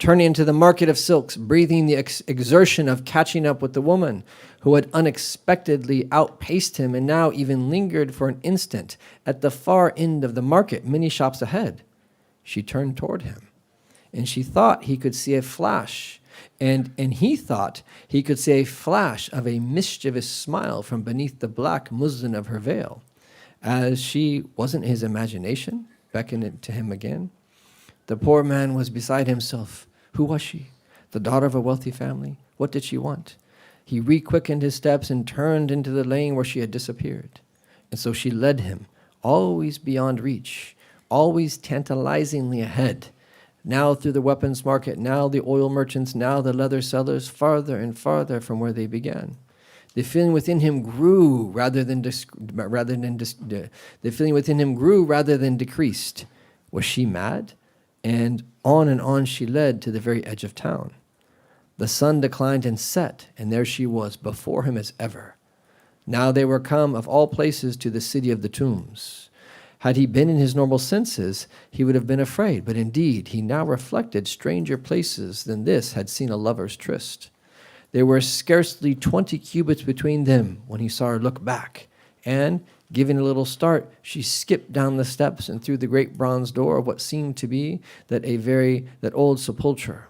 turning into the market of silks, breathing the exertion of catching up with the woman who had unexpectedly outpaced him and now even lingered for an instant at the far end of the market, many shops ahead. She turned toward him, and she thought he could see a flash, and he thought he could see a flash of a mischievous smile from beneath the black muslin of her veil, as she, wasn't his imagination, beckoned to him again. The poor man was beside himself. Who was she? The daughter of a wealthy family? What did she want? He re-quickened his steps and turned into the lane where she had disappeared. And so she led him, always beyond reach, always tantalizingly ahead, now through the weapons market, now the oil merchants, now the leather sellers, farther and farther from where they began. The feeling within him grew rather than decreased. Was she mad? And on she led to the very edge of town. The sun declined and set, and there she was before him as ever. Now they were come, of all places, to the city of the tombs. Had he been in his normal senses, he would have been afraid, but indeed he now reflected stranger places than this had seen a lover's tryst. There were scarcely 20 cubits between them when he saw her look back, and, giving a little start, she skipped down the steps and through the great bronze door of what seemed to be that old sepulchre.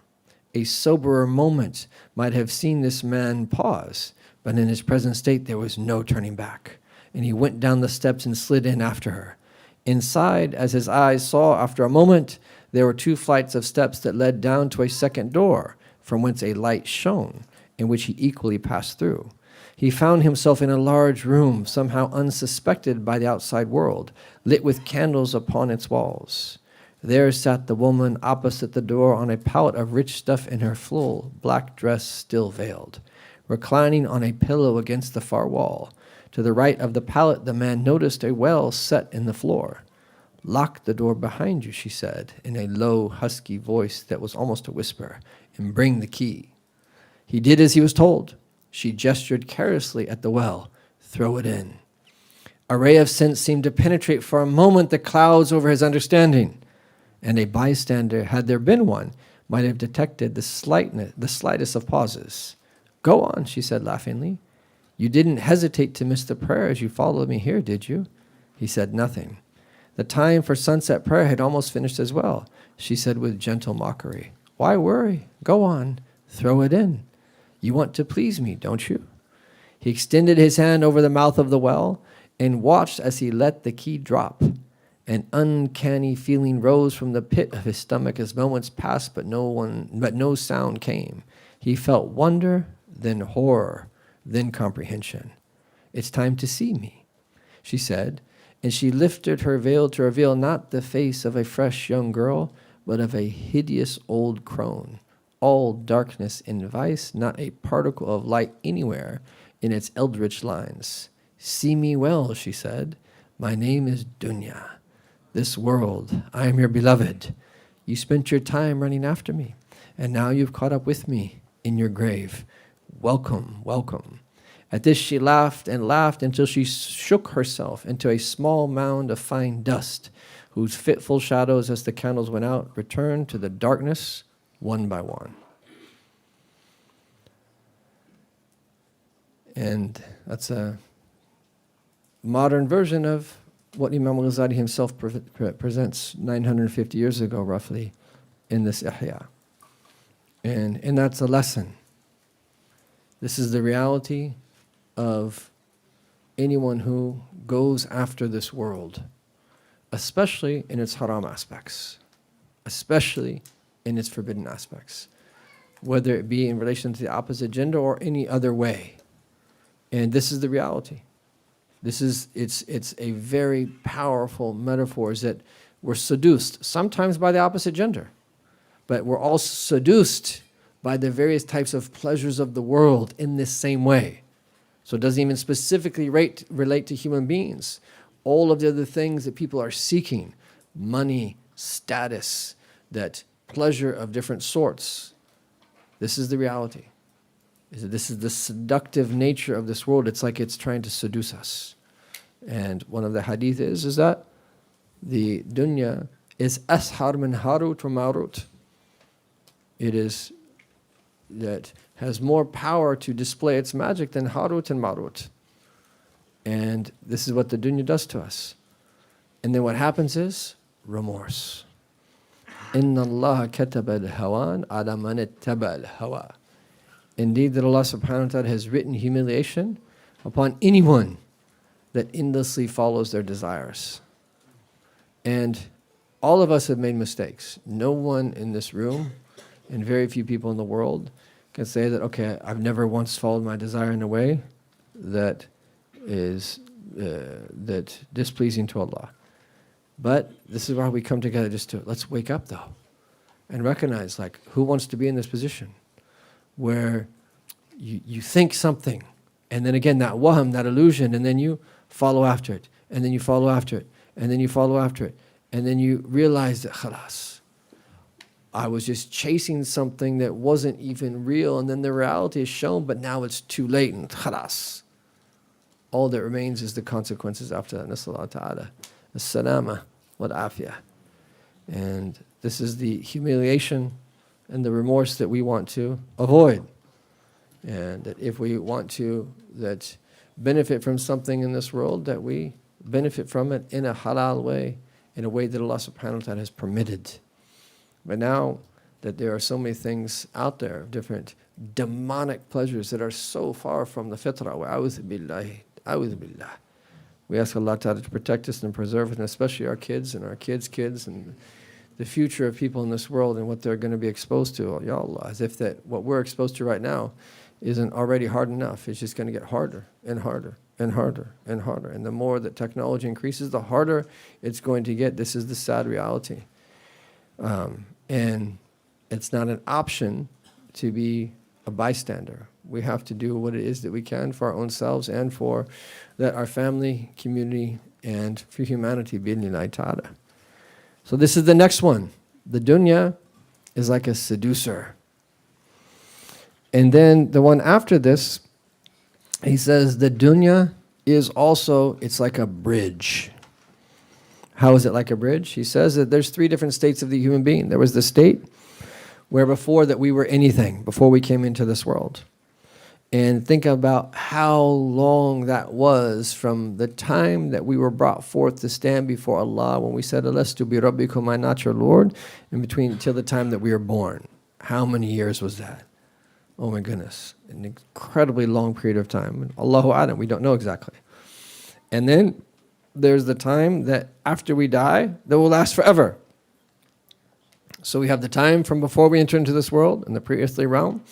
A soberer moment might have seen this man pause, but in his present state there was no turning back, and he went down the steps and slid in after her. Inside, as his eyes saw after a moment, there were 2 flights of steps that led down to a second door, from whence a light shone, in which he equally passed through. He found himself in a large room, somehow unsuspected by the outside world, lit with candles upon its walls. There sat the woman opposite the door on a pallet of rich stuff in her full black dress still veiled, reclining on a pillow against the far wall. To the right of the pallet the man noticed a well set in the floor. "Lock the door behind you," she said, in a low, husky voice that was almost a whisper, "and bring the key." He did as he was told. She gestured carelessly at the well. "Throw it in." A ray of sense seemed to penetrate for a moment the clouds over his understanding, and a bystander, had there been one, might have detected the slightest of pauses. "Go on," she said laughingly. "You didn't hesitate to miss the prayer as you followed me here, did you?" He said nothing. The time for sunset prayer had almost finished as well. She said with gentle mockery, "Why worry? Go on. Throw it in. You want to please me, don't you?" He extended his hand over the mouth of the well and watched as he let the key drop. An uncanny feeling rose from the pit of his stomach as moments passed, but no sound came. He felt wonder, then horror, then comprehension. "It's time to see me," she said, and she lifted her veil to reveal not the face of a fresh young girl, but of a hideous old crone. All darkness and vice, not a particle of light anywhere in its eldritch lines. "See me well," she said. "My name is Dunya. This world, I am your beloved. You spent your time running after me, and now you've caught up with me in your grave. Welcome, welcome." At this she laughed and laughed until she shook herself into a small mound of fine dust, whose fitful shadows, as the candles went out, returned to the darkness one by one. And that's a modern version of what Imam al-Ghazali himself presents 950 years ago, roughly, in this Yahya. And that's a lesson. This is the reality of anyone who goes after this world, especially in its haram aspects, especially in its forbidden aspects, whether it be in relation to the opposite gender or any other way. And this is the reality. It's a very powerful metaphor, is that we're seduced, sometimes by the opposite gender, but we're also seduced by the various types of pleasures of the world in this same way. So it doesn't even specifically relate to human beings. All of the other things that people are seeking, money, status, that pleasure of different sorts, this is the reality. This is the seductive nature of this world. It's like it's trying to seduce us. And one of the hadith is that the dunya is ashar min harut wa marut. it is that has more power to display its magic than Harut and Marut. And this is what the dunya does to us. And then what happens is remorse. Inna Allah kataba al-hawan ala man ittaba al-hawa. Indeed, that Allah subhanahu wa ta'ala has written humiliation upon anyone that endlessly follows their desires. And all of us have made mistakes. No one in this room, and very few people in the world, can say that, okay, I've never once followed my desire in a way that is displeasing to Allah. But this is why we come together, just to, let's wake up though, and recognize, like, who wants to be in this position where you think something, and then again, that wahm, that illusion, and then you follow after it, and then you follow after it, and then you follow after it, and then you realize that, khalas, I was just chasing something that wasn't even real, and then the reality is shown, but now it's too late, and khalas. All that remains is the consequences after that. Nasallahu ta'ala as-salama wal-afiyah. And this is the humiliation and the remorse that we want to avoid. And that if we want to benefit from something in this world, that we benefit from it in a halal way, in a way that Allah subhanahu wa ta'ala has permitted. But now that there are so many things out there, different demonic pleasures that are so far from the fitrah, wa'awudhu billahi, a'udhu billah. We ask Allah Ta'ala to protect us and preserve us, and especially our kids and our kids' kids and the future of people in this world and what they're going to be exposed to. Ya Allah, as if that what we're exposed to right now isn't already hard enough. It's just going to get harder and harder and harder and harder. And the more that technology increases, the harder it's going to get. This is the sad reality. And it's not an option to be a bystander. We have to do what it is that we can for our own selves and for that our family, community, and for humanity. Bi'idhnillahi ta'ala. So this is the next one. The dunya is like a seducer. And then the one after this, he says the dunya is also, it's like a bridge. How is it like a bridge? He says that there's three different states of the human being. There was the state where before that we were anything, before we came into this world. And think about how long that was from the time that we were brought forth to stand before Allah when we said, Alastu bi rabbikum, I'm not your Lord, in between till the time that we were born. How many years was that? Oh my goodness, an incredibly long period of time. Allahu A'lam, we don't know exactly. And then there's the time that after we die, that will last forever. So we have the time from before we enter into this world, in the pre-earthly realm.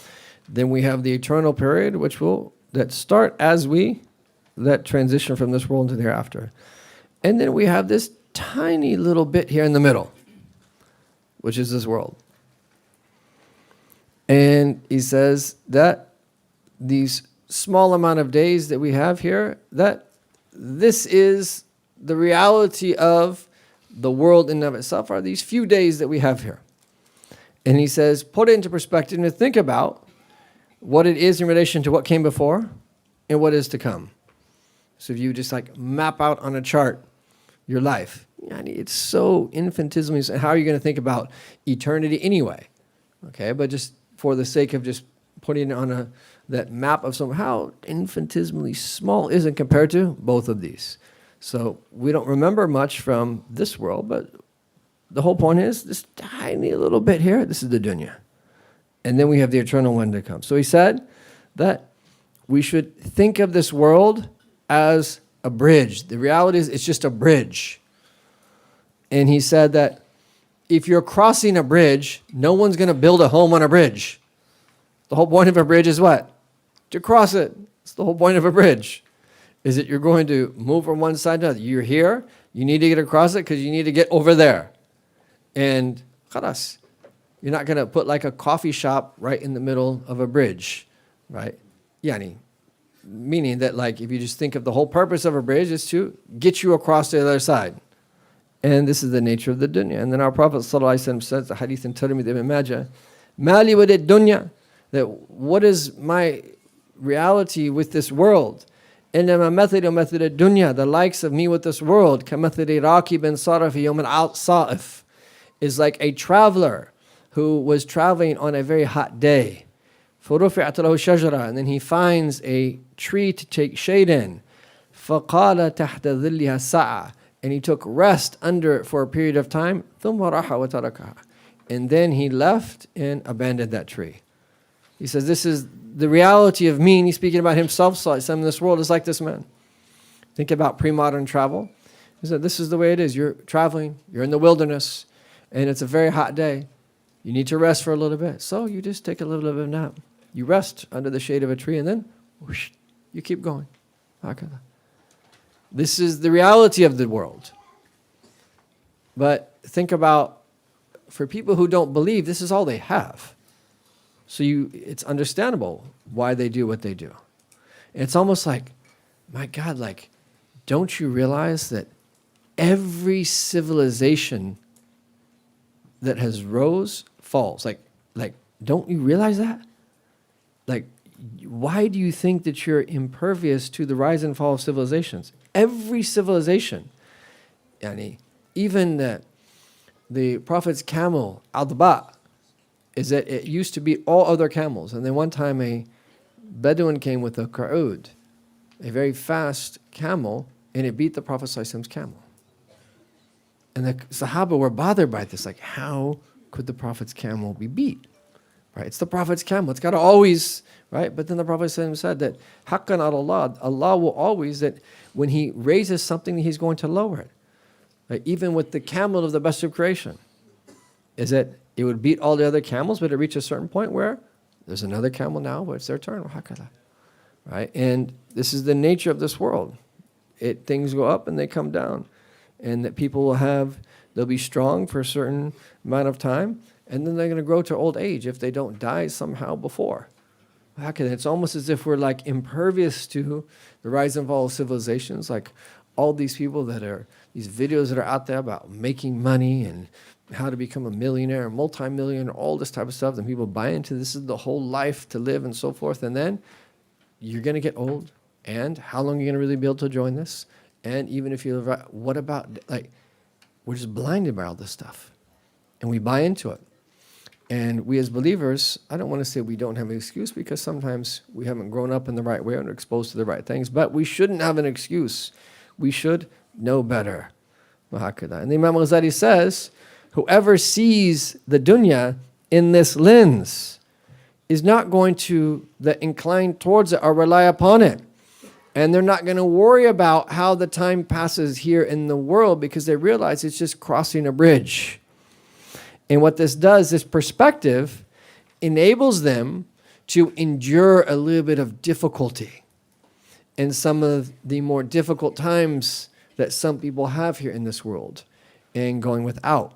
Then we have the eternal period, which will start as we transition from this world into the hereafter. And then we have this tiny little bit here in the middle, which is this world. And he says that these small amount of days that we have here, that this is the reality of the world in and of itself, are these few days that we have here. And he says, put it into perspective and think about what it is in relation to what came before and what is to come. So if you just like map out on a chart your life, it's so infinitesimally, so how are you going to think about eternity anyway? Okay, but just for the sake of just putting it on that map of how infinitesimally small is it compared to both of these. So we don't remember much from this world, but the whole point is this tiny little bit here, this is the dunya. And then we have the eternal one to come. So he said that we should think of this world as a bridge. The reality is it's just a bridge. And he said that if you're crossing a bridge, no one's going to build a home on a bridge. The whole point of a bridge is what? To cross it. It's the whole point of a bridge. Is that you're going to move from one side to the other. You're here, you need to get across it because you need to get over there. And khalas. You're not going to put like a coffee shop right in the middle of a bridge, right? Meaning that like if you just think of the whole purpose of a bridge is to get you across to the other side. And this is the nature of the dunya. And then our Prophet ﷺ says, the hadith in Tirmidhi ibn Majah, Mali walid dunya, that what is my reality with this world? إنما مثل مثل الدنيا, the likes of me with this world, كمثل راكب صار في يوم الصائف, is like a traveler who was traveling on a very hot day. فَرُفِعَتْ لَهُ شَجَرَةً, and then he finds a tree to take shade in. فَقَالَ تَحْتَ ظِلِّهَا سَاعَةً, and he took rest under it for a period of time. ثُمَّ رَاحَ وَتَرَكَهَا, and then he left and abandoned that tree. He says, this is the reality of me, and he's speaking about himself. So some of this world is like this man. Think about pre-modern travel. He said, this is the way it is. You're traveling, you're in the wilderness, and it's a very hot day. You need to rest for a little bit. So you just take a little bit of a nap. You rest under the shade of a tree, and then whoosh, you keep going. This is the reality of the world. But think about, for people who don't believe, this is all they have. So it's understandable why they do what they do. And it's almost like, my God, like, don't you realize that every civilization that has rose falls? Like, don't you realize that? Like, why do you think that you're impervious to the rise and fall of civilizations? Every civilization. Even the Prophet's camel, Al-Ba, is that it used to be all other camels. And then one time a Bedouin came with a Qa'ud, a very fast camel, and it beat the Prophet ﷺ's camel. And the Sahaba were bothered by this, like, how could the Prophet's camel be beat? Right? It's the Prophet's camel. It's got to always, right? But then the Prophet ﷺ said that, Haqqan Allah, Allah will always, that when He raises something, He's going to lower it. Right? Even with the camel of the best of creation, is that it would beat all the other camels, but it reached a certain point where there's another camel now, but it's their turn. Right? And this is the nature of this world. Things go up and they come down. And that people they'll be strong for a certain amount of time, and then they're going to grow to old age if they don't die somehow before. It's almost as if we're like impervious to the rise and fall of civilizations, like all these people these videos that are out there about making money and how to become a millionaire, multi-millionaire, all this type of stuff, and people buy into this is the whole life to live and so forth, and then you're going to get old, and how long are you going to really be able to join this? And even if you live, what about, like, we're just blinded by all this stuff, and we buy into it. And we as believers, I don't want to say we don't have an excuse, because sometimes we haven't grown up in the right way and are exposed to the right things, but we shouldn't have an excuse. We should know better. And the Imam Ghazali says, whoever sees the dunya in this lens is not going to incline towards it or rely upon it. And they're not going to worry about how the time passes here in the world, because they realize it's just crossing a bridge. And what this does, this perspective, enables them to endure a little bit of difficulty in some of the more difficult times that some people have here in this world and going without.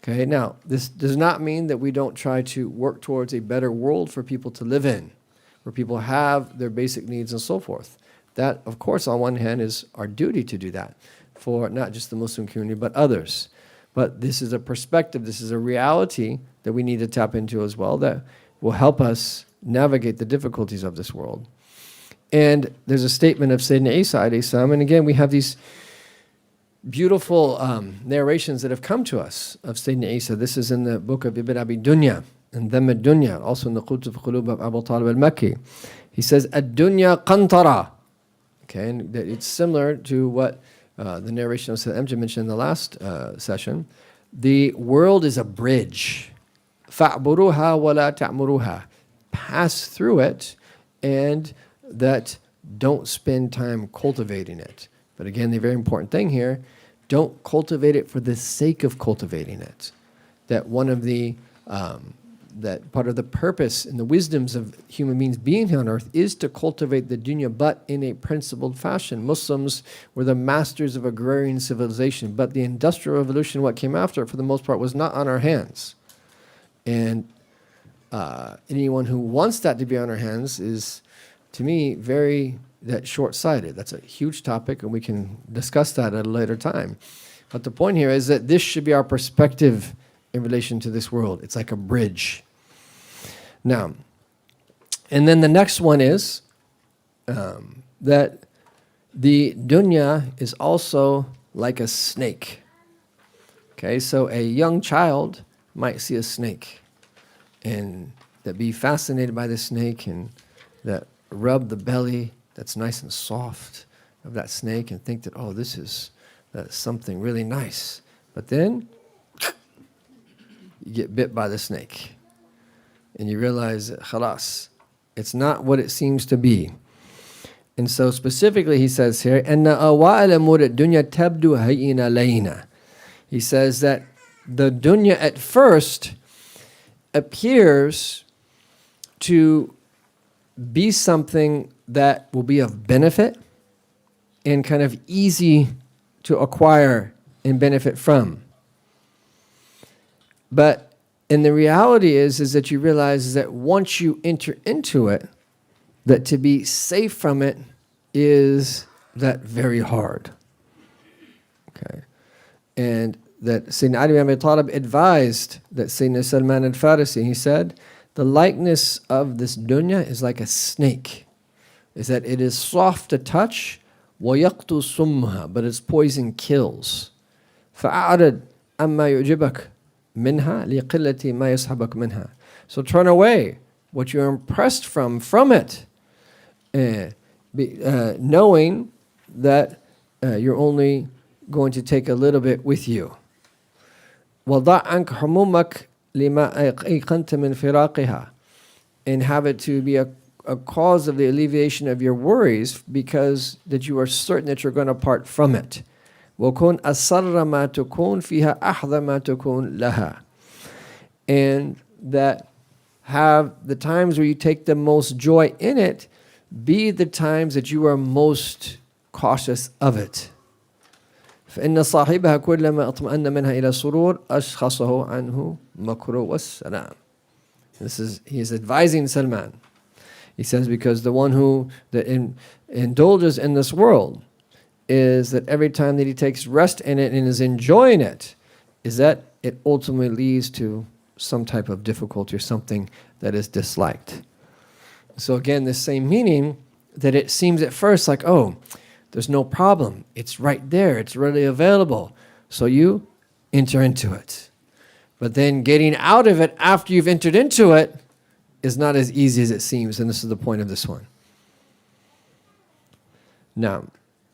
Okay, now, this does not mean that we don't try to work towards a better world for people to live in, where people have their basic needs and so forth. That, of course, on one hand, is our duty to do that for not just the Muslim community, but others. But this is a perspective, this is a reality that we need to tap into as well, that will help us navigate the difficulties of this world. And there's a statement of Sayyidina Isa alayhi salam, and again, we have these beautiful narrations that have come to us of Sayyidina Isa. This is in the book of Ibn Abi Dunya, and Dhamm al-Dunya, also in the Qutb al-Qulub of Abu Talib al-Makki. He says, Ad-Dunya Qantara. Okay, and it's similar to what the narration of Sayyid Amjad mentioned in the last session. The world is a bridge. فَعْبُرُوهَا وَلَا تَعْمُرُوهَا. Pass through it, and that don't spend time cultivating it. But again, the very important thing here, don't cultivate it for the sake of cultivating it. That one of the that part of the purpose and the wisdoms of human beings being here on earth is to cultivate the dunya, but in a principled fashion. Muslims were the masters of agrarian civilization, but the Industrial Revolution, what came after it, for the most part, was not on our hands. And anyone who wants that to be on our hands is, to me, very short-sighted. That's a huge topic, and we can discuss that at a later time. But the point here is that this should be our perspective in relation to this world. It's like a bridge. Now, and then the next one is that the dunya is also like a snake. Okay, so a young child might see a snake and that be fascinated by the snake and that rub the belly that's nice and soft of that snake and think that, oh, this is something really nice. But then you get bit by the snake and you realize that khalas, it's not what it seems to be. And so specifically he says here, أَنَّ أَوَائِلَ أُمُورِ الدُّنْيَا تَبْدُو هَيِّنَ لَيْنَ. He says that the dunya at first appears to be something that will be of benefit and kind of easy to acquire and benefit from. But and the reality is that you realize that once you enter into it, that to be safe from it is that very hard. Okay. And that Sayyidina Ali ibn Abi Talib advised that Sayyidina Salman al-Farisi, he said, the likeness of this dunya is like a snake, is that it is soft to touch, وَيَقْتُ سُمُّهَا, but its poison kills. فَأَعْرِضْ أَمَّا يُعْجِبَكَ minha liqillati ma yashabak minha. So turn away what you're impressed from it, knowing that you're only going to take a little bit with you. وَضَعْ عَنْكَ حُمُومَكَ لِمَا أَيْقَنْتَ مِنْ فِرَاقِهَا, and have it to be a cause of the alleviation of your worries because that you are certain that you're going to part from it. وَكُنْ أَسَرَّ مَا تُكُونْ فِيهَا أَحْظَ مَا تُكُونْ لَهَا. And that have the times where you take the most joy in it be the times that you are most cautious of it. فإن صاحبها كلما اطمأن منها إلى سرور أشخصه عنه مكر والسلام. He is advising Salman. He says because the one who indulges in this world is that every time that he takes rest in it and is enjoying it, is that it ultimately leads to some type of difficulty or something that is disliked. So again, the same meaning that it seems at first like, oh, there's no problem. It's right there. It's readily available. So you enter into it. But then getting out of it after you've entered into it is not as easy as it seems. And this is the point of this one. Now,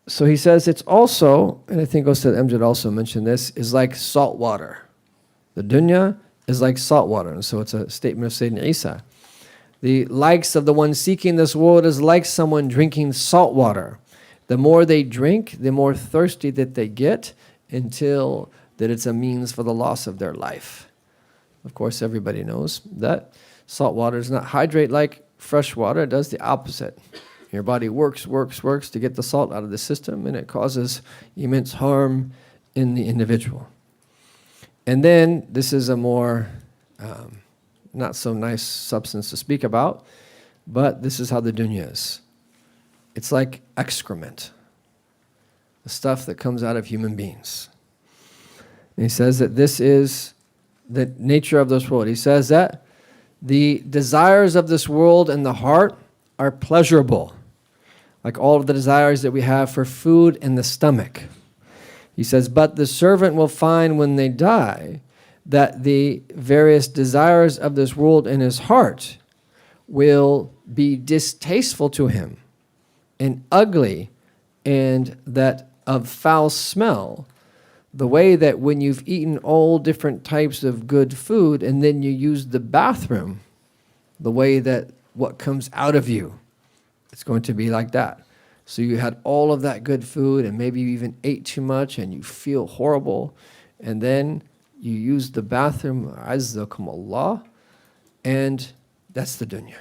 so he says it's also, and I think Ustad Amjad also mentioned this, is like salt water. The dunya is like salt water. And so it's a statement of Sayyidina Isa. The likes of the one seeking this world is like someone drinking salt water. The more they drink, the more thirsty that they get until that it's a means for the loss of their life. Of course, everybody knows that salt water does not hydrate like fresh water. It does the opposite. Your body works to get the salt out of the system, and it causes immense harm in the individual. And then, this is a more not so nice substance to speak about, but this is how the dunya is. It's like excrement, the stuff that comes out of human beings. And he says that this is the nature of this world. He says that the desires of this world and the heart are pleasurable, like all of the desires that we have for food in the stomach. He says, but the servant will find when they die that the various desires of this world in his heart will be distasteful to him and ugly and that of foul smell, the way that when you've eaten all different types of good food and then you use the bathroom, the way that what comes out of you, it's going to be like that. So you had all of that good food and maybe you even ate too much and you feel horrible, and then you use the bathroom, azzakum Allah, and that's the dunya.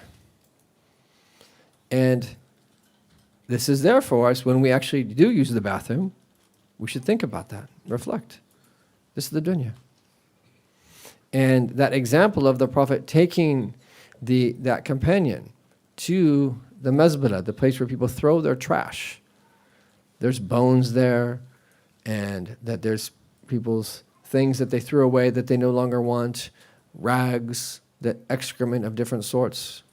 And this is there for us when we actually do use the bathroom. We should think about that, reflect. This is the dunya. And that example of the Prophet taking that companion to the mezbala, the place where people throw their trash. There's bones there, and that there's people's things that they threw away that they no longer want, rags, the excrement of different sorts.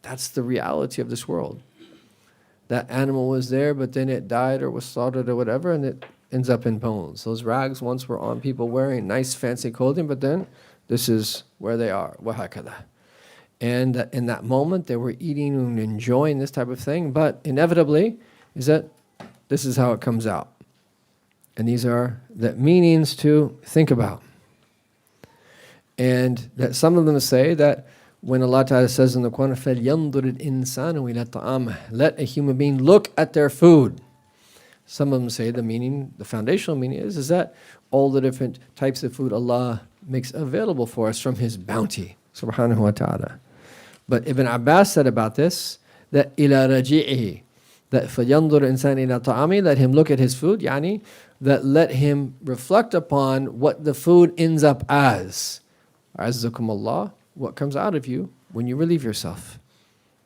That's the reality of this world. That animal was there, but then it died or was slaughtered or whatever, and it ends up in bones. Those rags once were on people wearing nice fancy clothing, but then This is where they are. وَهَكَذَا. And in that moment, they were eating and enjoying this type of thing, but inevitably, is that this is how it comes out. And these are the meanings to think about. And that some of them say that when Allah Ta'ala says in the Quran, فَلْيَنْظُرِ الْإِنسَانُ إِلَى طَعَامِهِ, let a human being look at their food. Some of them say the meaning, the foundational meaning is that all the different types of food Allah makes available for us from His bounty, subhanahu wa ta'ala. But Ibn Abbas said about this, that إِلَى رَجِعِهِ, that فَلْيَنْظُرِ الْإِنسَانُ إِلَى طَعَامِهِ, let him look at his food, yani, that let him reflect upon what the food ends up as. Azzakum Allah, what comes out of you when you relieve yourself.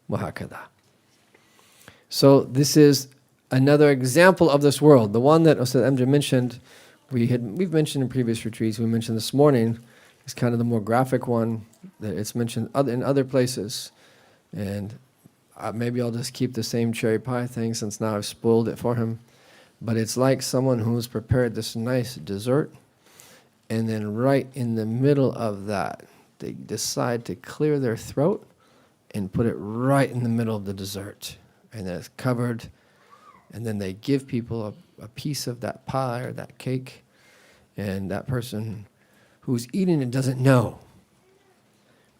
وَهَكَذَا. So this is another example of this world. The one that Ustad Amjad mentioned, we've mentioned in previous retreats, we mentioned this morning, is kind of the more graphic one that it's mentioned in other places. And maybe I'll just keep the same cherry pie thing since now I've spoiled it for him. But it's like someone who's prepared this nice dessert, and then right in the middle of that, they decide to clear their throat and put it right in the middle of the dessert. And then it's covered, and then they give people a piece of that pie or that cake, and that person who's eating it doesn't know.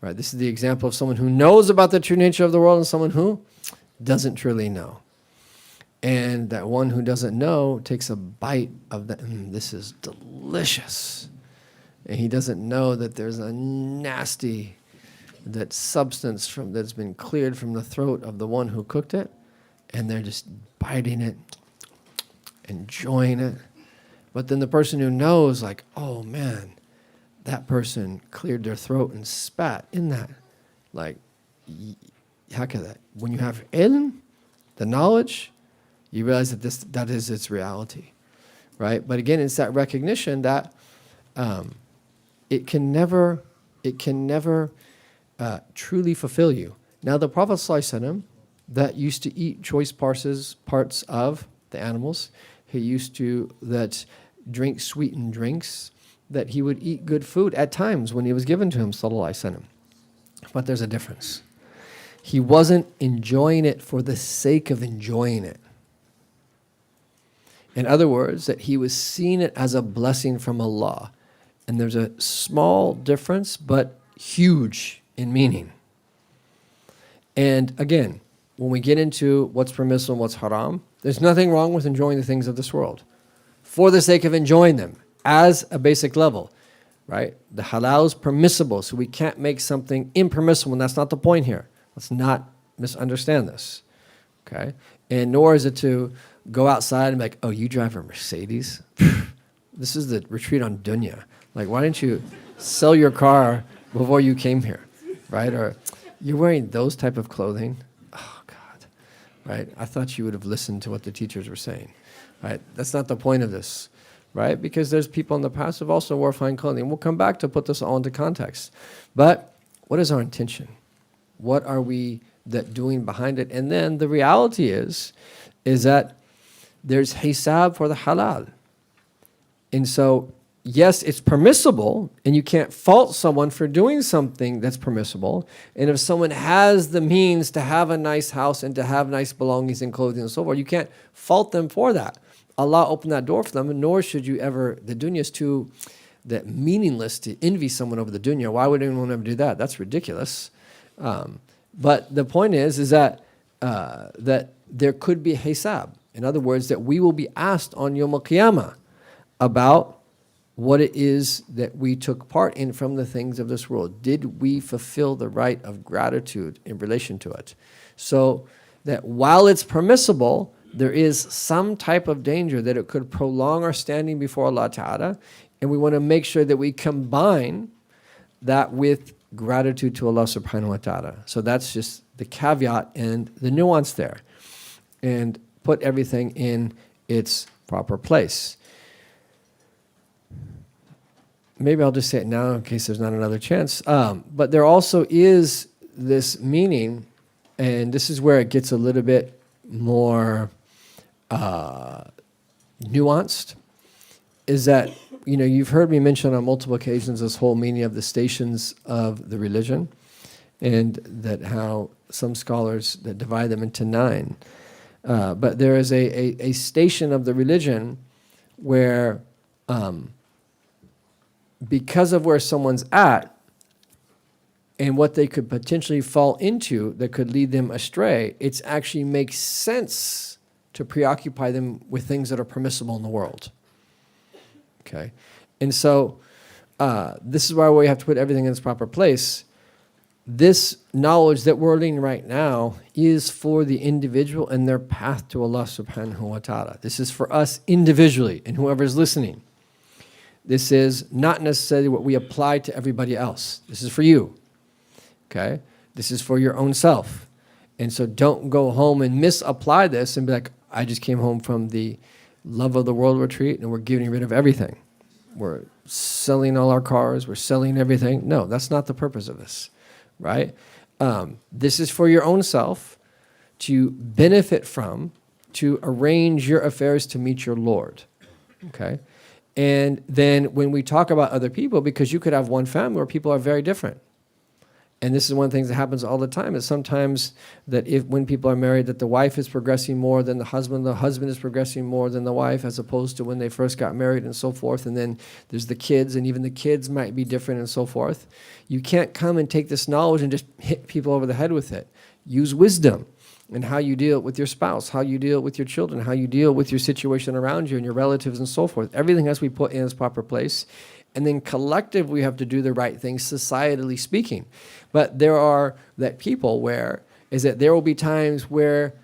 Right? This is the example of someone who knows about the true nature of the world and someone who doesn't truly know. And that one who doesn't know takes a bite of that, this is delicious. And he doesn't know that there's a nasty, that substance that's been cleared from the throat of the one who cooked it, and they're just biting it, enjoying it. But then the person who knows, like, oh man, that person cleared their throat and spat in that. Like, how can that? When you have ilm, the knowledge, you realize that that is its reality, right? But again, it's that recognition that it can never truly fulfill you. Now, the Prophet ﷺ that used to eat choice parts of the animals, he used to drink sweetened drinks, that he would eat good food at times when he was given to him, sallallahu alaihi wasallam. But there's a difference. He wasn't enjoying it for the sake of enjoying it. In other words, that he was seeing it as a blessing from Allah. And there's a small difference, but huge in meaning. And again, when we get into what's permissible and what's haram, there's nothing wrong with enjoying the things of this world for the sake of enjoying them as a basic level, right? The halal is permissible, so we can't make something impermissible, and that's not the point here. Let's not misunderstand this, okay? And nor is it to go outside and be like, oh, you drive a Mercedes? This is the retreat on dunya. Like, why didn't you sell your car before you came here, right? Or you're wearing those type of clothing? Oh, God, right? I thought you would have listened to what the teachers were saying, right? That's not the point of this, right? Because there's people in the past who have also wore fine clothing. We'll come back to put this all into context. But what is our intention? What are we doing behind it? And then the reality is that there's hisab for the halal. And so, yes, it's permissible, and you can't fault someone for doing something that's permissible. And if someone has the means to have a nice house and to have nice belongings and clothing and so forth, you can't fault them for that. Allah opened that door for them, and nor should you ever, the dunya is too meaningless to envy someone over the dunya. Why would anyone ever do that? That's ridiculous. But the point is that there could be hisab. In other words, that we will be asked on Yawm al-Qiyamah about what it is that we took part in from the things of this world. Did we fulfill the right of gratitude in relation to it? So that while it's permissible, there is some type of danger that it could prolong our standing before Allah Ta'ala, and we want to make sure that we combine that with gratitude to Allah Subhanahu wa Ta'ala. So that's just the caveat and the nuance there, and put everything in its proper place. Maybe I'll just say it now in case there's not another chance. But there also is this meaning, and this is where it gets a little bit more nuanced, is that, you've heard me mention on multiple occasions this whole meaning of the stations of the religion, and that how some scholars that divide them into 9. But there is a station of the religion where, because of where someone's at and what they could potentially fall into that could lead them astray, it actually makes sense to preoccupy them with things that are permissible in the world. Okay? And so this is why we have to put everything in its proper place. This knowledge that we're learning right now is for the individual and their path to Allah subhanahu wa ta'ala. This is for us individually and whoever's listening. This is not necessarily what we apply to everybody else. This is for you. Okay? This is for your own self. And so don't go home and misapply this and be like, I just came home from the Love of the World retreat and we're getting rid of everything. We're selling all our cars. We're selling everything. No, that's not the purpose of this. Right? This is for your own self to benefit from, to arrange your affairs to meet your Lord. Okay? And then when we talk about other people, because you could have one family where people are very different. And this is one of the things that happens all the time, is sometimes that when people are married, that the wife is progressing more than the husband is progressing more than the wife, as opposed to when they first got married and so forth. And then there's the kids, and even the kids might be different and so forth. You can't come and take this knowledge and just hit people over the head with it. Use wisdom in how you deal with your spouse, how you deal with your children, how you deal with your situation around you and your relatives and so forth. Everything has to be put in its proper place. And then collectively, we have to do the right things, societally speaking. But there are people where there will be times where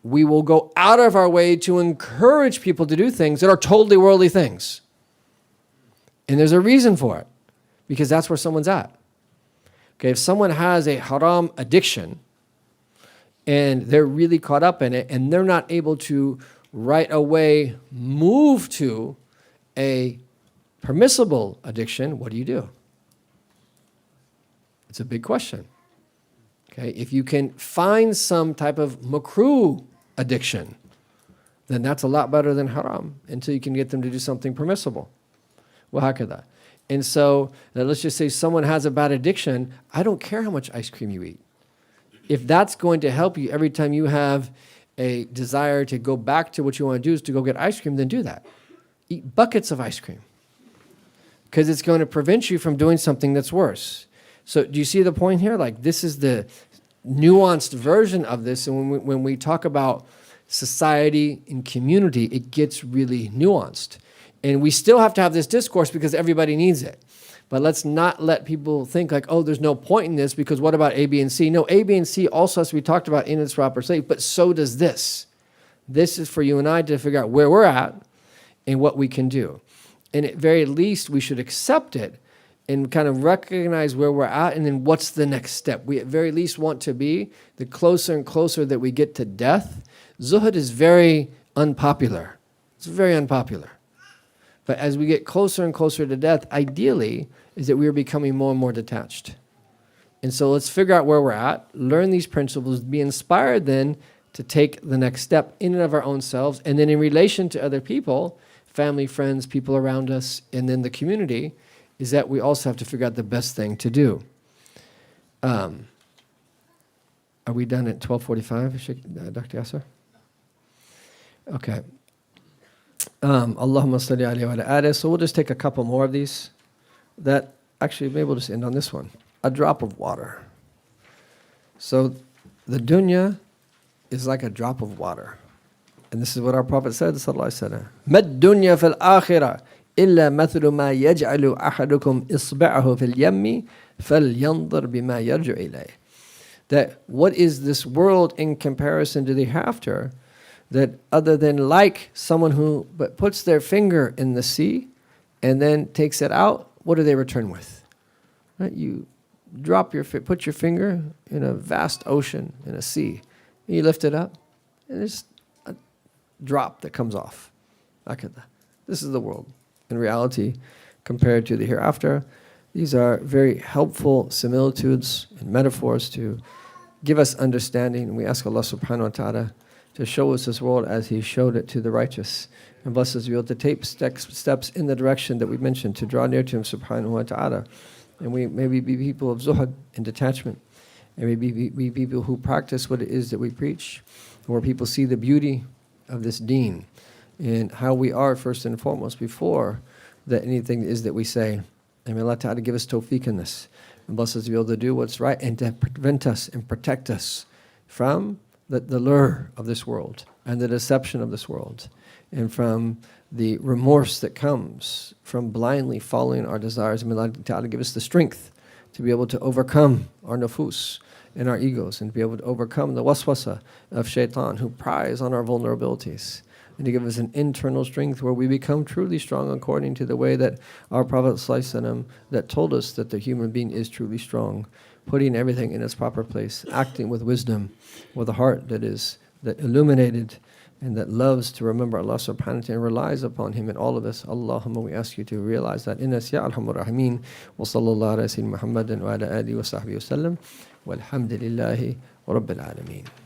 we will go out of our way to encourage people to do things that are totally worldly things. And there's a reason for it, because that's where someone's at. Okay, if someone has a haram addiction and they're really caught up in it and they're not able to right away move to a permissible addiction, what do you do? It's a big question. Okay, if you can find some type of makruh addiction, then that's a lot better than haram, until you can get them to do something permissible. Wahakada. And so, now let's just say someone has a bad addiction. I don't care how much ice cream you eat. If that's going to help you every time you have a desire to go back to what you want to do is to go get ice cream, then do that. Eat buckets of ice cream, because it's going to prevent you from doing something that's worse. So do you see the point here? Like, this is the nuanced version of this. And when we talk about society and community, it gets really nuanced. And we still have to have this discourse because everybody needs it. But let's not let people think like, oh, there's no point in this because what about A, B, and C? No, A, B, and C also has to be talked about in its proper state, but so does this. This is for you and I to figure out where we're at and what we can do. And at very least, we should accept it and kind of recognize where we're at, and then what's the next step. We at very least want to be, the closer and closer that we get to death. Zuhud is very unpopular. It's very unpopular. But as we get closer and closer to death, ideally, is that we are becoming more and more detached. And so let's figure out where we're at, learn these principles, be inspired then to take the next step in and of our own selves, and then in relation to other people, family, friends, people around us, and then the community, is that we also have to figure out the best thing to do. Are we done at 12:45, Dr. Yasser? Okay. Allahumma salli alayhi wa ala. So we'll just take a couple more of these. That actually, maybe we'll just end on this one. A drop of water. So the dunya is like a drop of water. And this is what our Prophet said, sallallahu alaihi wasallam. Mad dunya fil akhirah illa mathlu ma yaj'alu ahadukum isba'ahu fil yammi falyanzur bima yarju ilayh. That what is this world in comparison to the hereafter? That other than like someone who but puts their finger in the sea and then takes it out, what do they return with? Right? You put your finger in a vast ocean, in a sea, and you lift it up, and it's a drop that comes off. This is the world. In reality, compared to the hereafter, these are very helpful similitudes and metaphors to give us understanding. And we ask Allah subhanahu wa ta'ala to show us this world as He showed it to the righteous. And bless us to be able to take steps in the direction that we mentioned, to draw near to Him subhanahu wa ta'ala. And we maybe be people of zuhud and detachment. And maybe be people who practice what it is that we preach, where people see the beauty of this deen and how we are first and foremost before that anything is that we say. And may Allah Ta'ala give us tawfiq in this, and bless us to be able to do what's right and to prevent us and protect us from the lure of this world and the deception of this world, and from the remorse that comes from blindly following our desires. And may Allah Ta'ala give us the strength to be able to overcome our nufus and our egos, and to be able to overcome the waswasa of shaitan who pries on our vulnerabilities, and to give us an internal strength where we become truly strong according to the way that our Prophet ﷺ that told us that the human being is truly strong, putting everything in its proper place, acting with wisdom, with a heart that illuminated and that loves to remember Allah subhanahu wa ta'ala and relies upon Him in all of this. Allahumma, we ask you to realize that in us, Ya Arhamar Rahimin. Wa sallallahu ala Sayyidina Muhammadin wa ala alihi wa sahbihi wa sallam. Walhamdulillahi wa rabbil alameen.